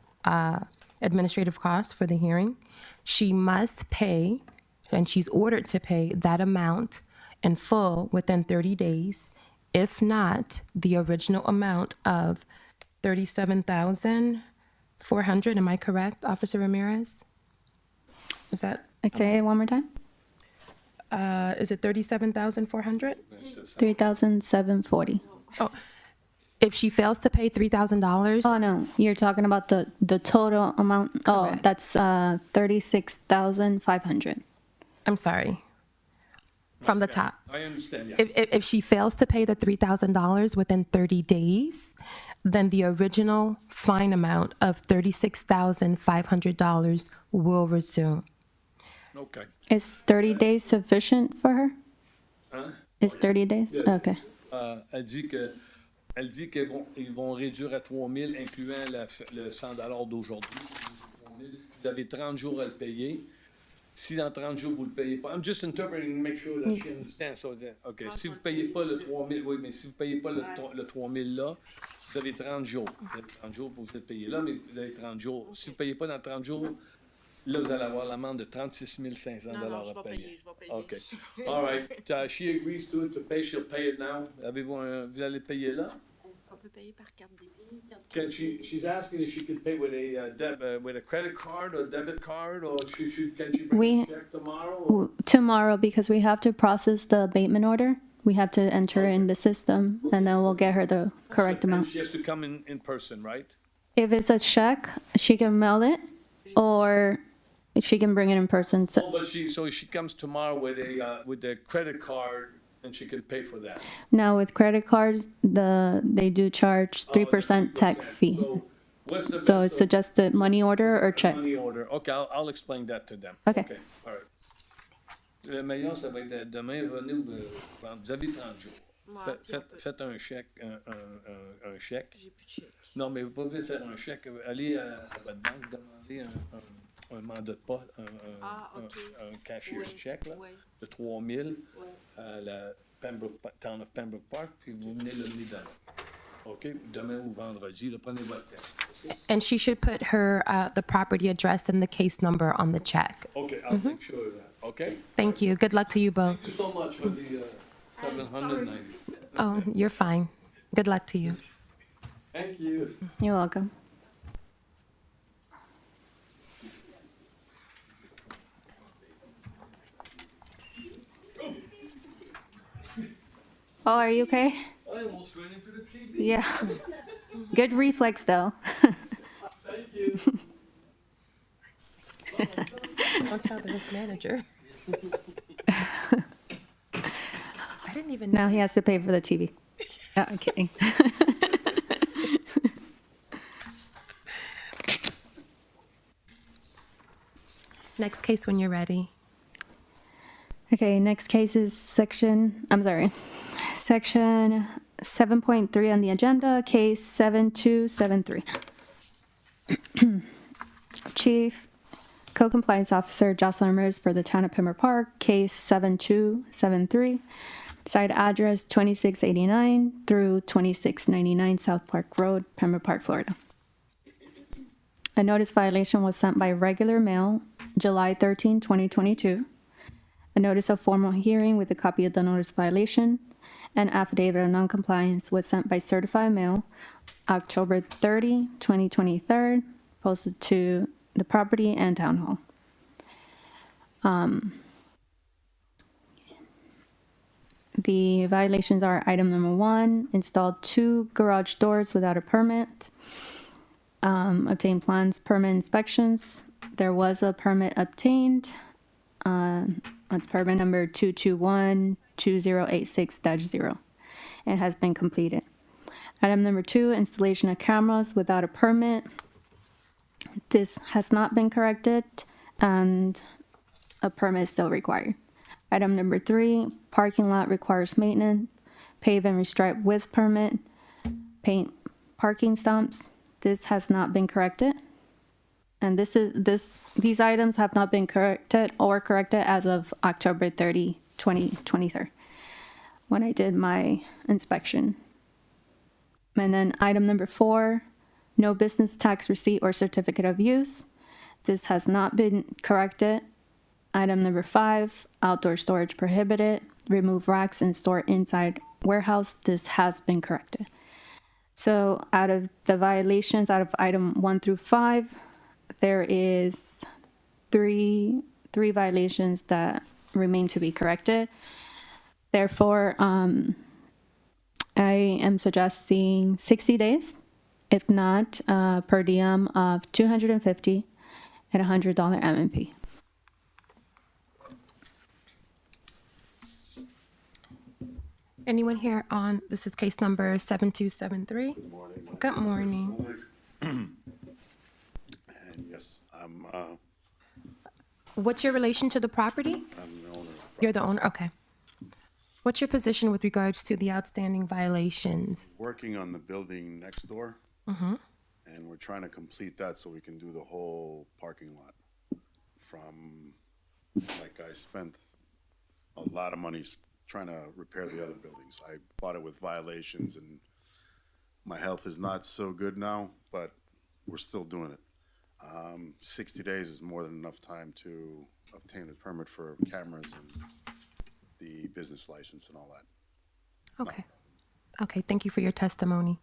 administrative costs for the hearing. She must pay, and she's ordered to pay that amount in full within 30 days. If not, the original amount of $37,400. Am I correct, Officer Ramirez? Is that? I'd say it one more time. Is it 37,400? 3,740. Oh, if she fails to pay $3,000. Oh no, you're talking about the total amount. Oh, Correct. that's 36,500. I'm sorry. From the top. I understand. Yeah. If she fails to pay the $3,000 within 30 days, then the original fine amount of $36,500 will resume. Okay. Is 30 days sufficient for her? Hein? Is 30 days? Yeah. Okay. Elle dit qu'ils vont réduire à 3 000, incluant le 100 $ d'aujourd'hui. Vous avez 30 jours à le payer. Si dans 30 jours, vous ne le payez pas, I'm just interpreting to make sure that she understands. So that, okay, si vous ne payez pas le 3 000, oui, mais si vous ne payez pas le 3 000 là, Vous avez 30 jours. Vous avez 30 jours pour vous êtes payé là, mais vous avez 30 jours. Si vous ne payez pas dans 30 jours, là, vous allez avoir l'amende de 36 500 Non, non, je à vais payer. payer, je vais payer. OK. All right. She agrees to it, to pay, she'll pay it now. Vous allez payer là? Est-ce qu'on peut payer par carte débit, carte Can she's asking if she can pay with a credit card or debit card, or can she bring We- a check tomorrow? Or? Tomorrow, because we have to process the abatement order. We have to enter in the system, and then we'll get her the correct And amount. she has to come in person, right? If it's a check, she can mail it, or she can bring it in person. Oh, but she comes tomorrow with a credit card, and she can pay for that. Now with credit cards, they do charge 3% tech fee. So what's the So best it's just a money order or check. money order? Okay, I'll explain that to them. Okay. All right. Le meilleur, ça va être demain, venez, vous avez 30 jours. Faites un chèque, un chèque. J'ai plus de chèque. Non, mais vous pouvez faire un chèque. Allez à votre banque, demandez un mandat de poste, un cashier's check là, Ouais. de 3 000 Ouais. à la Town of Pembroke Park, puis vous venez le mener demain. OK? Demain ou vendredi, là, prenez votre temps. And she should put her the property address and the case number on the check. OK, I'll make sure of that. OK? Thank you. Good luck to you both. Thank you so much for the 790. Oh, you're fine. Good luck to you. Thank you. You're welcome. Oh, are you okay? I almost ran into the TV. Yeah. Good reflex, though. Thank you. Don't tell the risk manager. I didn't even know. Now he has to pay for the TV. Oh, I'm kidding. Next case when you're ready. Okay, next case is section 7.3 on the agenda, case 7273. Chief Co-Compliance Officer Jocelyn Ramirez for the Town of Pembroke Park, case 7273. Site address 2689 through 2699 South Park Road, Pembroke Park, Florida. A notice violation was sent by regular mail July 13, 2022. A notice of formal hearing with a copy of the notice violation and affidavit of noncompliance was sent by certified mail October 30, 2023, posted to the property and town hall. The violations are item number 1, installed 2 garage doors without a permit. Obtained plans, permit inspections. There was a permit obtained. That's permit number 221-2086-0. It has been completed. Item number 2, installation of cameras without a permit. This has not been corrected and a permit is still required. Item number 3, parking lot requires maintenance, pave and restripe with permit, paint parking stumps. This has not been corrected. And these items have not been corrected as of October 30, 2023, when I did my inspection. And then item number 4, no business tax receipt or certificate of use. This has not been corrected. Item number 5, outdoor storage prohibited. Remove racks and store inside warehouse. This has been corrected. So out of the violations, out of item 1 through 5, there is three violations that remain to be corrected. Therefore, I am suggesting 60 days, if not per diem of $250 and $100 MMP. Anyone here on, this is case number 7273? Good morning. Good morning. And yes, I'm What's your relation to the property? the owner. You're the owner, okay. What's your position with regards to the outstanding violations? Working on the building next door, Mm-hmm. and we're trying to complete that so we can do the whole parking lot. I spent a lot of money trying to repair the other buildings. I bought it with violations, and My health is not so good now, but we're still doing it. 60 days is more than enough time to obtain a permit for cameras and the business license and all that. Okay. Okay, thank you for your testimony.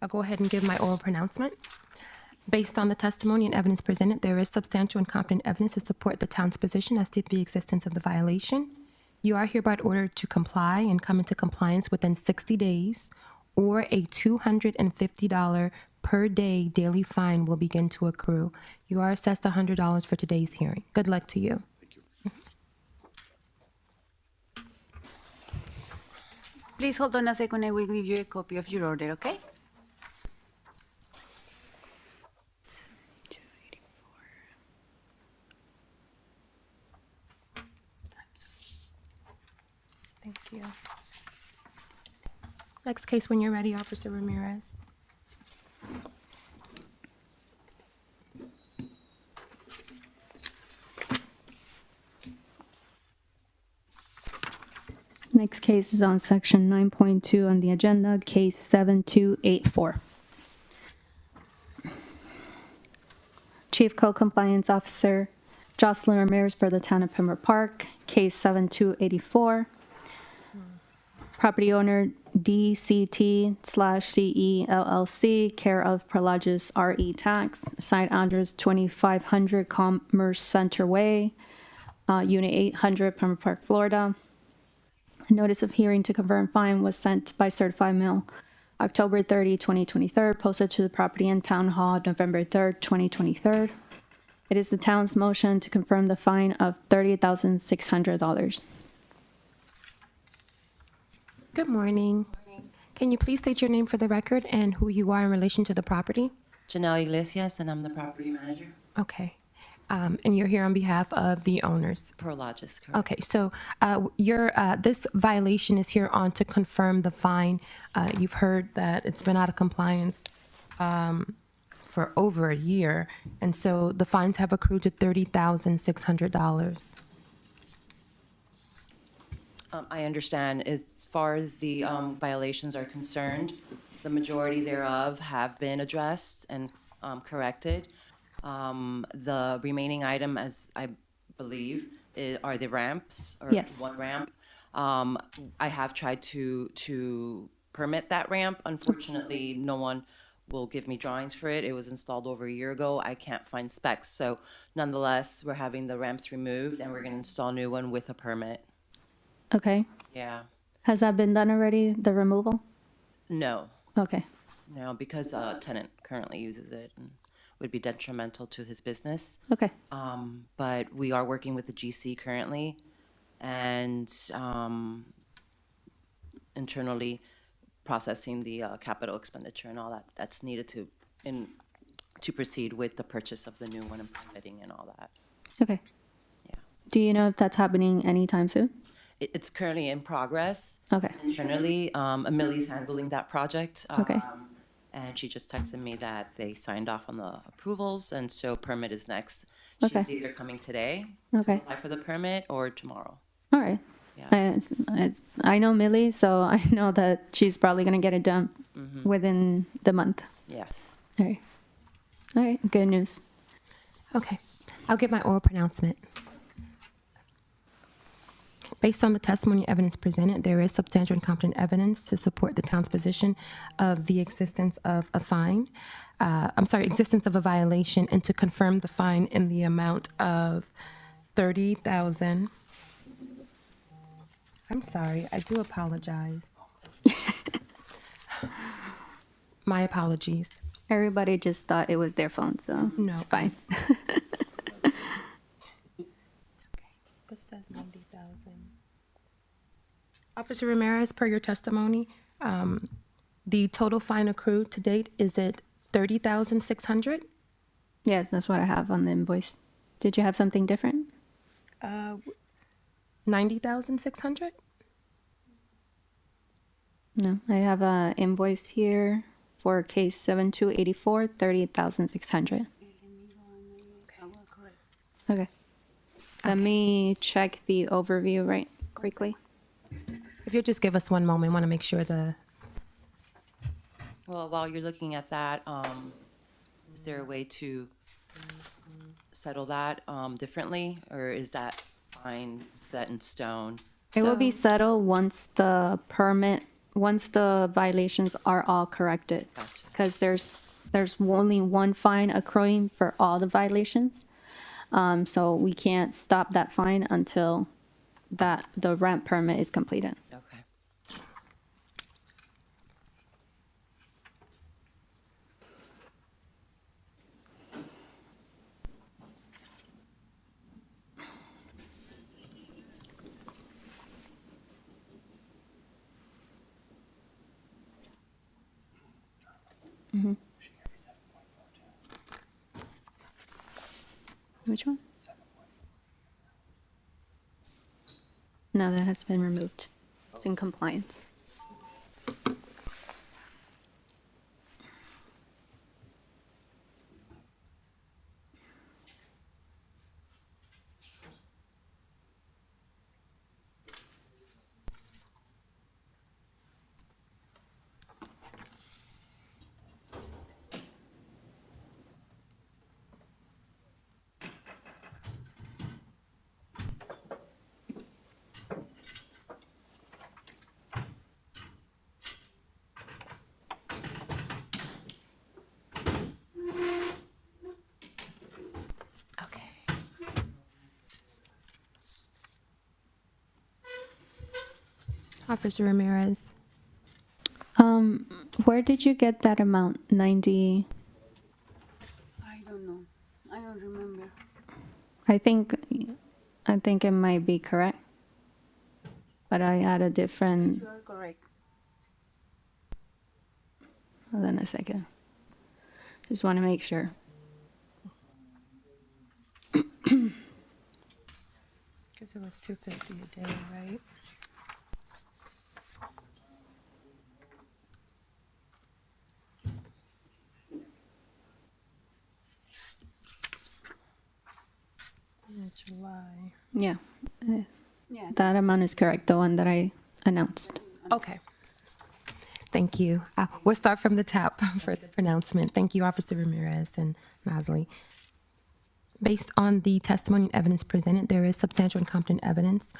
I'll go ahead and give my oral pronouncement. Based on the testimony and evidence presented, there is substantial and competent evidence to support the town's position as to the existence of the violation. You are hereby ordered to comply and come into compliance within 60 days, or a $250 per day daily fine will begin to accrue. You are assessed $100 for today's hearing. Good luck to you. Thank you. Please hold on a second. I will give you a copy of your order, okay? Thank you. Next case when you're ready, Officer Ramirez. Next case is on section 9.2 on the agenda, case 7284. Chief Code Compliance Officer Jocelyn Ramirez for the town of Pembroke Park, case 7284. Property owner DCT/CE LLC, care of Prologis RE Tax, site address 2500 Commerce Center Way, Unit 800, Pembroke Park, Florida. Notice of hearing to confirm fine was sent by certified mail October 30, 2023, posted to the property in Town Hall November 3rd, 2023. It is the town's motion to confirm the fine of $30,600. Good morning. Can you please state your name for the record and who you are in relation to the property? Janelle Iglesias, and I'm the property manager. Okay. And you're here on behalf of the owners? Prologis, correct. Okay, so this violation is here on to confirm the fine. You've heard that it's been out of compliance for over a year, and so the fines have accrued to $30,600. I understand as far as the violations are concerned, the majority thereof have been addressed and corrected. The remaining item, as I believe, are the ramps, or Yes. one ramp. I have tried to permit that ramp. Unfortunately, no one will give me drawings for it. It was installed over a year ago. I can't find specs. So nonetheless, we're having the ramps removed and we're going to install a new one with a permit. Okay. Yeah. Has that been done already, the removal? No, Okay. no, because a tenant currently uses it and would be detrimental to his business. Okay. But we are working with the GC currently and internally processing the capital expenditure and all that that's needed to proceed with the purchase of the new one and permitting and all that. Okay. Yeah. Do you know if that's happening anytime soon? It's currently in progress. Okay. Internally, Millie's handling that project. Okay. And she just texted me that they signed off on the approvals, and so permit is next. She's Okay. either coming today Okay. to apply for the permit or tomorrow. All right. Yeah. I know Millie, so I know that she's probably going to get it done within the month. Yes. All right. All right. Good news. Okay, I'll give my oral pronouncement. Based on the testimony and evidence presented, there is substantial and competent evidence to support the town's position of the existence of a fine. Existence of a violation, and to confirm the fine in the amount of $30,000. I'm sorry, I do apologize. My apologies. Everybody just thought it was their phone, so No. it's fine. This says 90,000. Officer Ramirez, per your testimony, the total fine accrued to date, is it 30,600? Yes, that's what I have on the invoice. Did you have something different? 90,600? No, I have a invoice here for case 7284, 38,600. Okay. Let me check the overview right quickly. If you'll just give us one moment, I want to make sure the Well, while you're looking at that, is there a way to settle that differently, or is that fine set in stone? It will be So- settled once the violations are all corrected. Gotcha. Because there's only one fine accruing for all the violations. So we can't stop that fine until the ramp permit is completed. Okay. Which one? No, that has been removed. It's in compliance. Okay. Officer Ramirez. Where did you get that amount? 90? I don't know. I don't remember. I think it might be correct. But I had a different. You are correct. Hold on a second. Just want to make sure. Because it was $250 a day, right? In July. Yeah. Yeah. That amount is correct, the one that I announced. Okay. Thank you. We'll start from the top for the pronouncement. Thank you, Officer Ramirez and Mosley. Based on the testimony and evidence presented, there is substantial and competent evidence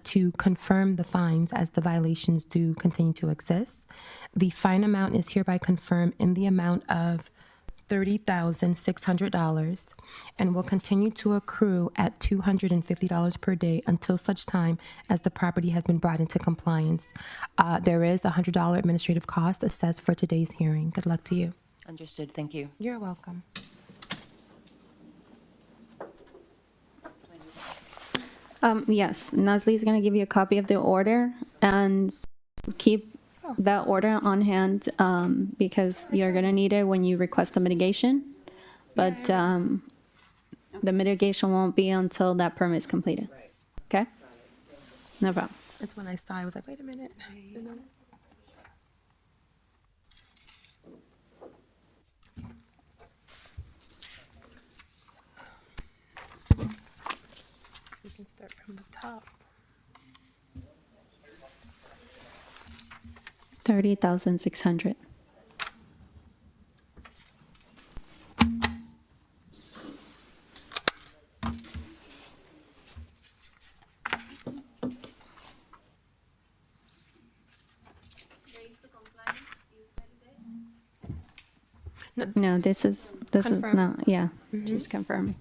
to confirm the fines as the violations do continue to exist. The fine amount is hereby confirmed in the amount of $30,600 and will continue to accrue at $250 per day until such time as the property has been brought into compliance. There is a $100 administrative cost assessed for today's hearing. Good luck to you. Understood. Thank you. You're welcome. Yes, Nasli is going to give you a copy of the order and keep that order on hand because you're going to need it when you request the mitigation. But the mitigation won't be until that permit is completed. Okay? No problem. That's when I saw. I was like, wait a minute. So we can start from the top. 30,600. No, this is Confirm. not, yeah, just confirming.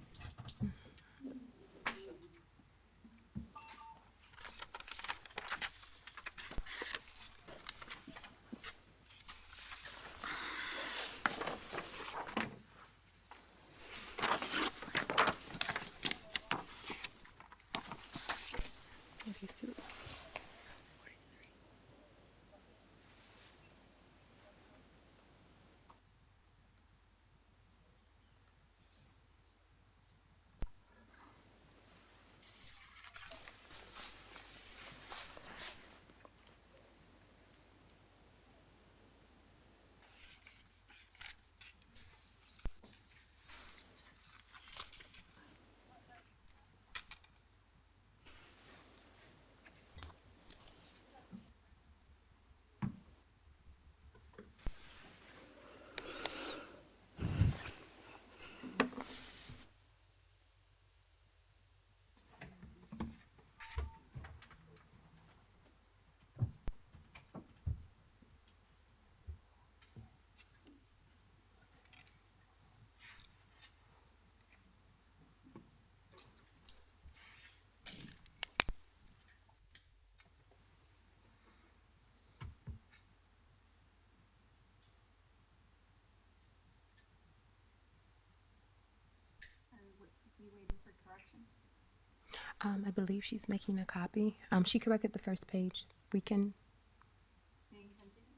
I believe she's making a copy. She corrected the first page. We can.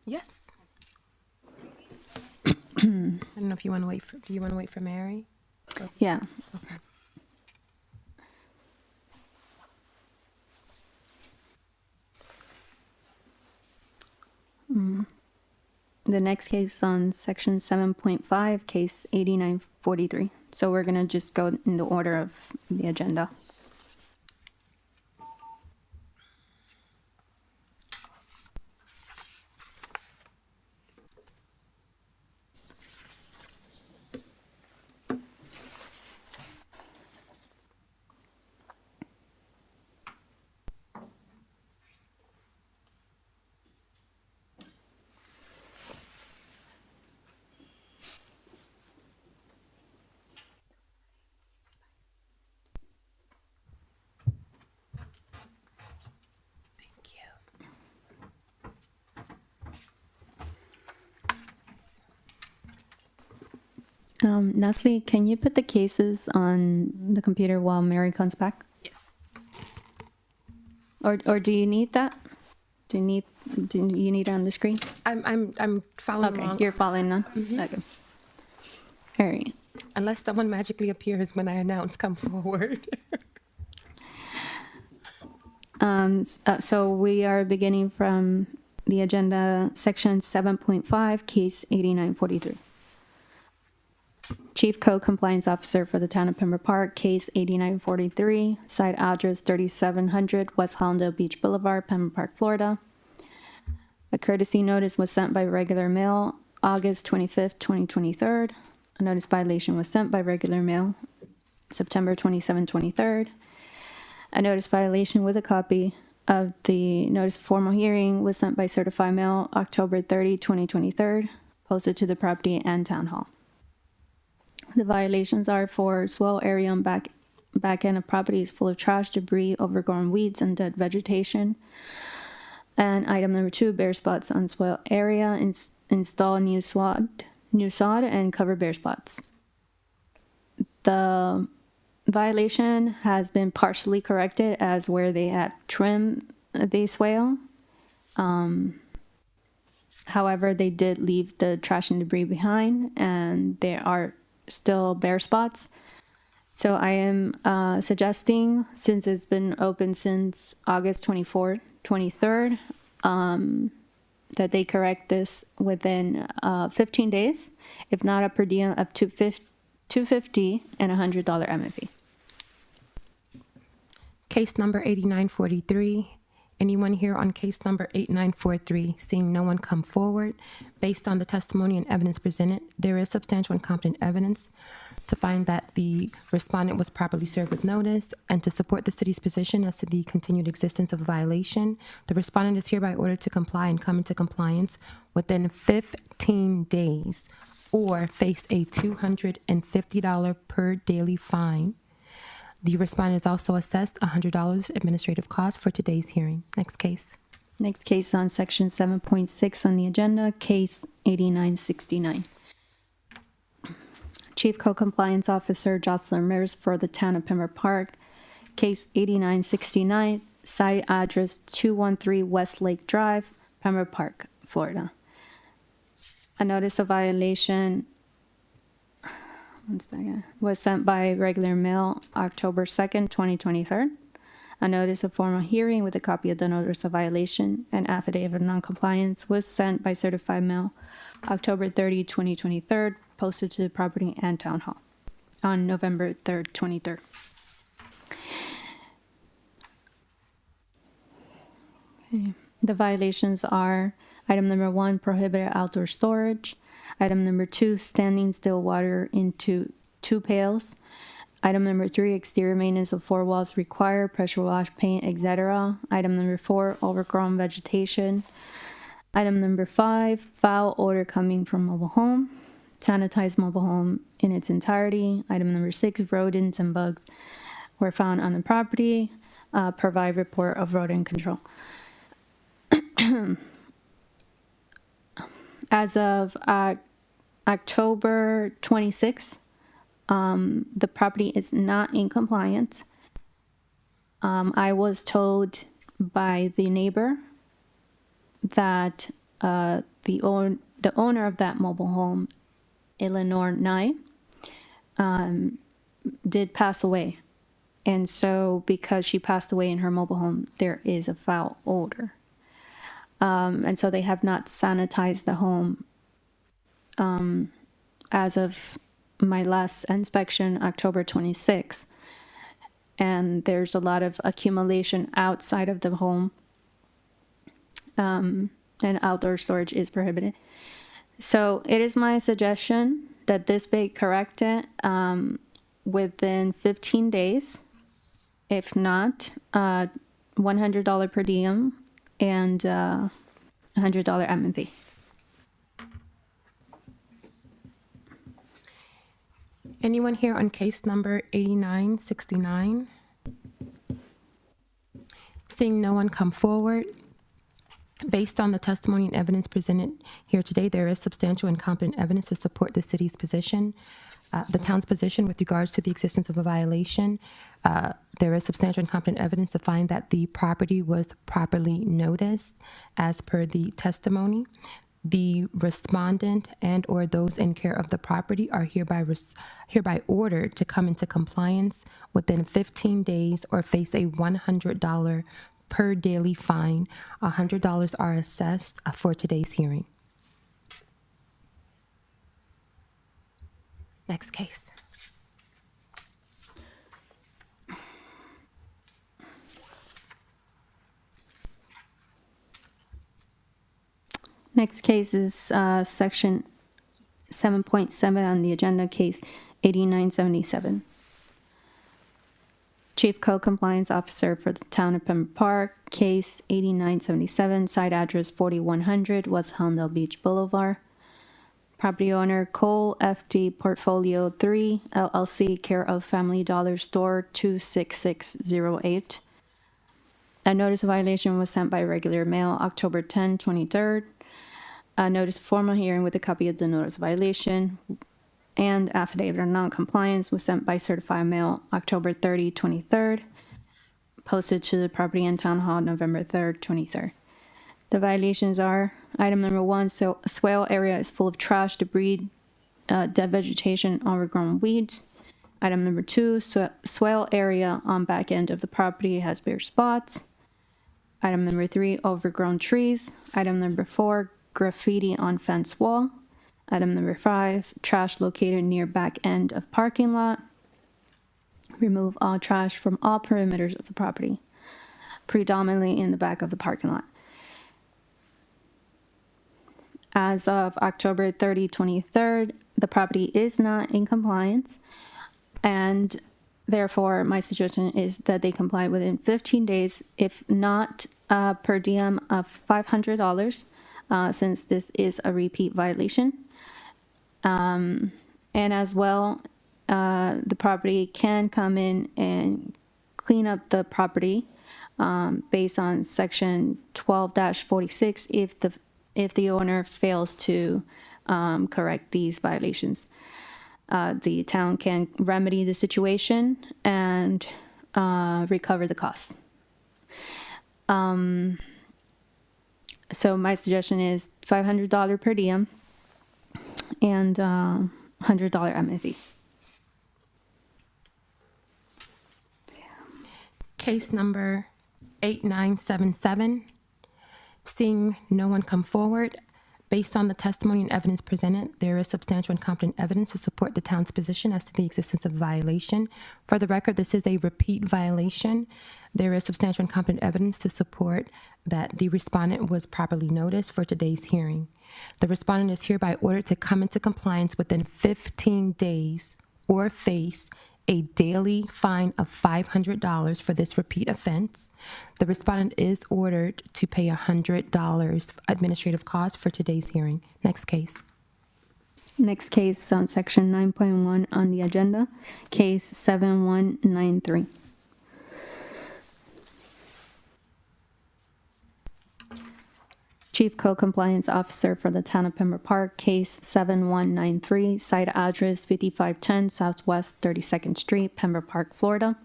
Yes. I don't know if you want to wait for. Do you want to wait for Mary? Yeah. Okay. The next case on section 7.5, case 8943. So we're going to just go in the order of the agenda. Thank you. Nestle, can you put the cases on the computer while Mary comes back? Yes. Or do you need that? Do you need it on the screen? I'm following Okay, along. you're following now? Okay. All right. Unless someone magically appears when I announce, come forward. So we are beginning from the agenda, section 7.5, case 8943. Chief Code Compliance Officer for the Town of Pembroke Park, case 8943, site address 3700 West Hollandale Beach Boulevard, Pembroke Park, Florida. A courtesy notice was sent by regular mail August 25th, 2023. A notice violation was sent by regular mail September 27, 23rd. A notice violation with a copy of the notice of formal hearing was sent by certified mail October 30, 2023, posted to the property and town hall. The violations are for swell area on back end of property is full of trash, debris, overgrown weeds, and dead vegetation. And item number 2, bare spots on swell area, install new sod, and cover bare spots. The violation has been partially corrected as where they had trimmed the swale. However, they did leave the trash and debris behind, and there are still bare spots. So I am suggesting, since it's been open since August 23rd, that they correct this within 15 days, if not a per diem of $250 and $100 MFE. Case number 8943. Anyone here on case number 8943? Seeing no one come forward, based on the testimony and evidence presented, there is substantial and competent evidence to find that the respondent was properly served with notice, and to support the city's position as to the continued existence of a violation, the respondent is hereby ordered to comply and come into compliance within 15 days or face a $250 per daily fine. The respondent is also assessed $100 administrative cost for today's hearing. Next case. Next case on section 7.6 on the agenda, case 8969. Chief Code Compliance Officer Joseline Ramirez for the Town of Pembroke Park, case 8969, site address 213 West Lake Drive, Pembroke Park, Florida. A notice of violation was sent by regular mail October 2nd, 2023. A notice of formal hearing with a copy of the notice of violation and affidavit of noncompliance was sent by certified mail October 30, 2023, posted to the property and town hall on November 3rd, 23rd. Okay. The violations are item number 1, prohibited outdoor storage. Item number 2, standing still water into 2 pails. Item number 3, exterior maintenance of 4 walls required, pressure wash, paint, etc. Item number 4, overgrown vegetation. Item number 5, foul odor coming from mobile home. Sanitize mobile home in its entirety. Item number 6, rodents and bugs were found on the property. Provide report of rodent control. As of October 26th, the property is not in compliance. I was told by the neighbor that the owner of that mobile home, ELEANOR Nye, did pass away. And so because she passed away in her mobile home, there is a foul odor. And so they have not sanitized the home as of my last inspection, October 26th. And there's a lot of accumulation outside of the home. And outdoor storage is prohibited. So it is my suggestion that this be corrected within 15 days. If not, $100 per diem and $100 admin fee. Anyone here on case number 8969? Seeing no one come forward, based on the testimony and evidence presented here today, there is substantial and competent evidence to support the city's position, the town's position with regards to the existence of a violation. There is substantial and competent evidence to find that the property was properly noticed as per the testimony. The respondent and or those in care of the property are hereby ordered to come into compliance within 15 days or face a $100 per daily fine. $100 are assessed for today's hearing. Next case. Next case is section 7.7 on the agenda, case 8977. Chief Code Compliance Officer for the Town of Pembroke Park, case 8977, site address 4100 West Hallandale Beach Boulevard. Property owner Cole FD Portfolio 3 LLC, care of Family Dollar Store 26608. A notice of violation was sent by regular mail October 10, 23rd. A notice of formal hearing with a copy of the notice of violation and affidavit of non-compliance was sent by certified mail October 30, 23rd. Posted to the property in Town Hall November 3rd, 23rd. The violations are: item number 1, swale area is full of trash, debris, dead vegetation, overgrown weeds. Item number 2, swale area on back end of the property has bare spots. Item number 3, overgrown trees. Item number 4, graffiti on fence wall. Item number 5, trash located near back end of parking lot. Remove all trash from all perimeters of the property, predominantly in the back of the parking lot. As of October 30, 23rd, the property is not in compliance, and therefore my suggestion is that they comply within 15 days, if not per diem of $500, since this is a repeat violation. And as well, the property can come in and clean up the property based on section 12-46 if the owner fails to correct these violations. The town can remedy the situation and recover the costs. So my suggestion is $500 per diem and $100 admin fee. Case number 8977. Seeing no one come forward, based on the testimony and evidence presented, there is substantial and competent evidence to support the town's position as to the existence of a violation. For the record, this is a repeat violation. There is substantial and competent evidence to support that the respondent was properly noticed for today's hearing. The respondent is hereby ordered to come into compliance within 15 days or face a daily fine of $500 for this repeat offense. The respondent is ordered to pay $100 administrative costs for today's hearing. Next case. Next case on section 9.1 on the agenda, case 7193. Chief Code Compliance Officer for the Town of Pembroke Park, case 7193, site address 5510 Southwest 32nd Street, Pembroke Park, Florida.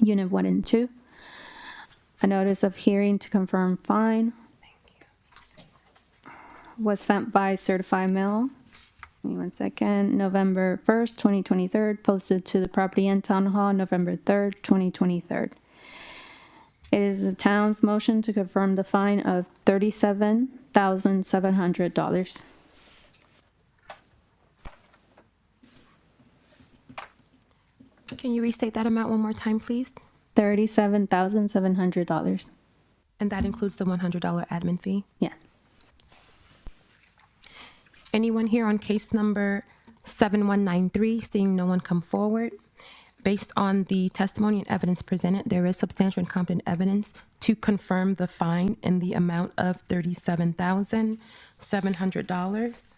Unit 1 and 2. A notice of hearing to confirm fine was sent by certified mail. Give me 1 second. November 1st, 2023, posted to the property and town hall November 3rd, 2023. It is the town's motion to confirm the fine of $37,700. Can you restate that amount one more time, please? $37,700. And that includes the $100 admin fee? Yeah. Anyone here on case number 7193, seeing no one come forward? Based on the testimony and evidence presented, there is substantial and competent evidence to confirm the fine in the amount of $37,700.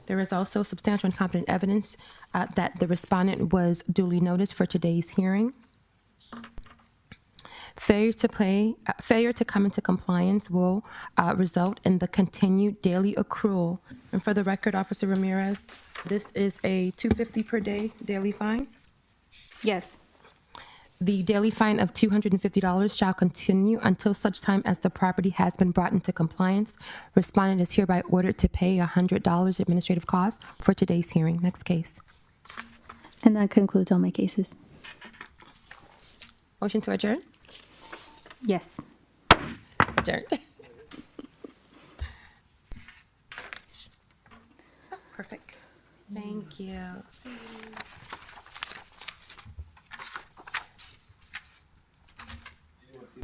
There is also substantial and competent evidence that the respondent was duly noticed for today's hearing. Failure to come into compliance will result in the continued daily accrual. And for the record, Officer Ramirez, this is a $250 per day daily fine? Yes. The daily fine of $250 shall continue until such time as the property has been brought into compliance. Respondent is hereby ordered to pay $100 administrative costs for today's hearing. Next case. And that concludes all my cases. Motion to adjourn? Yes. Adjourned. Perfect. Thank you.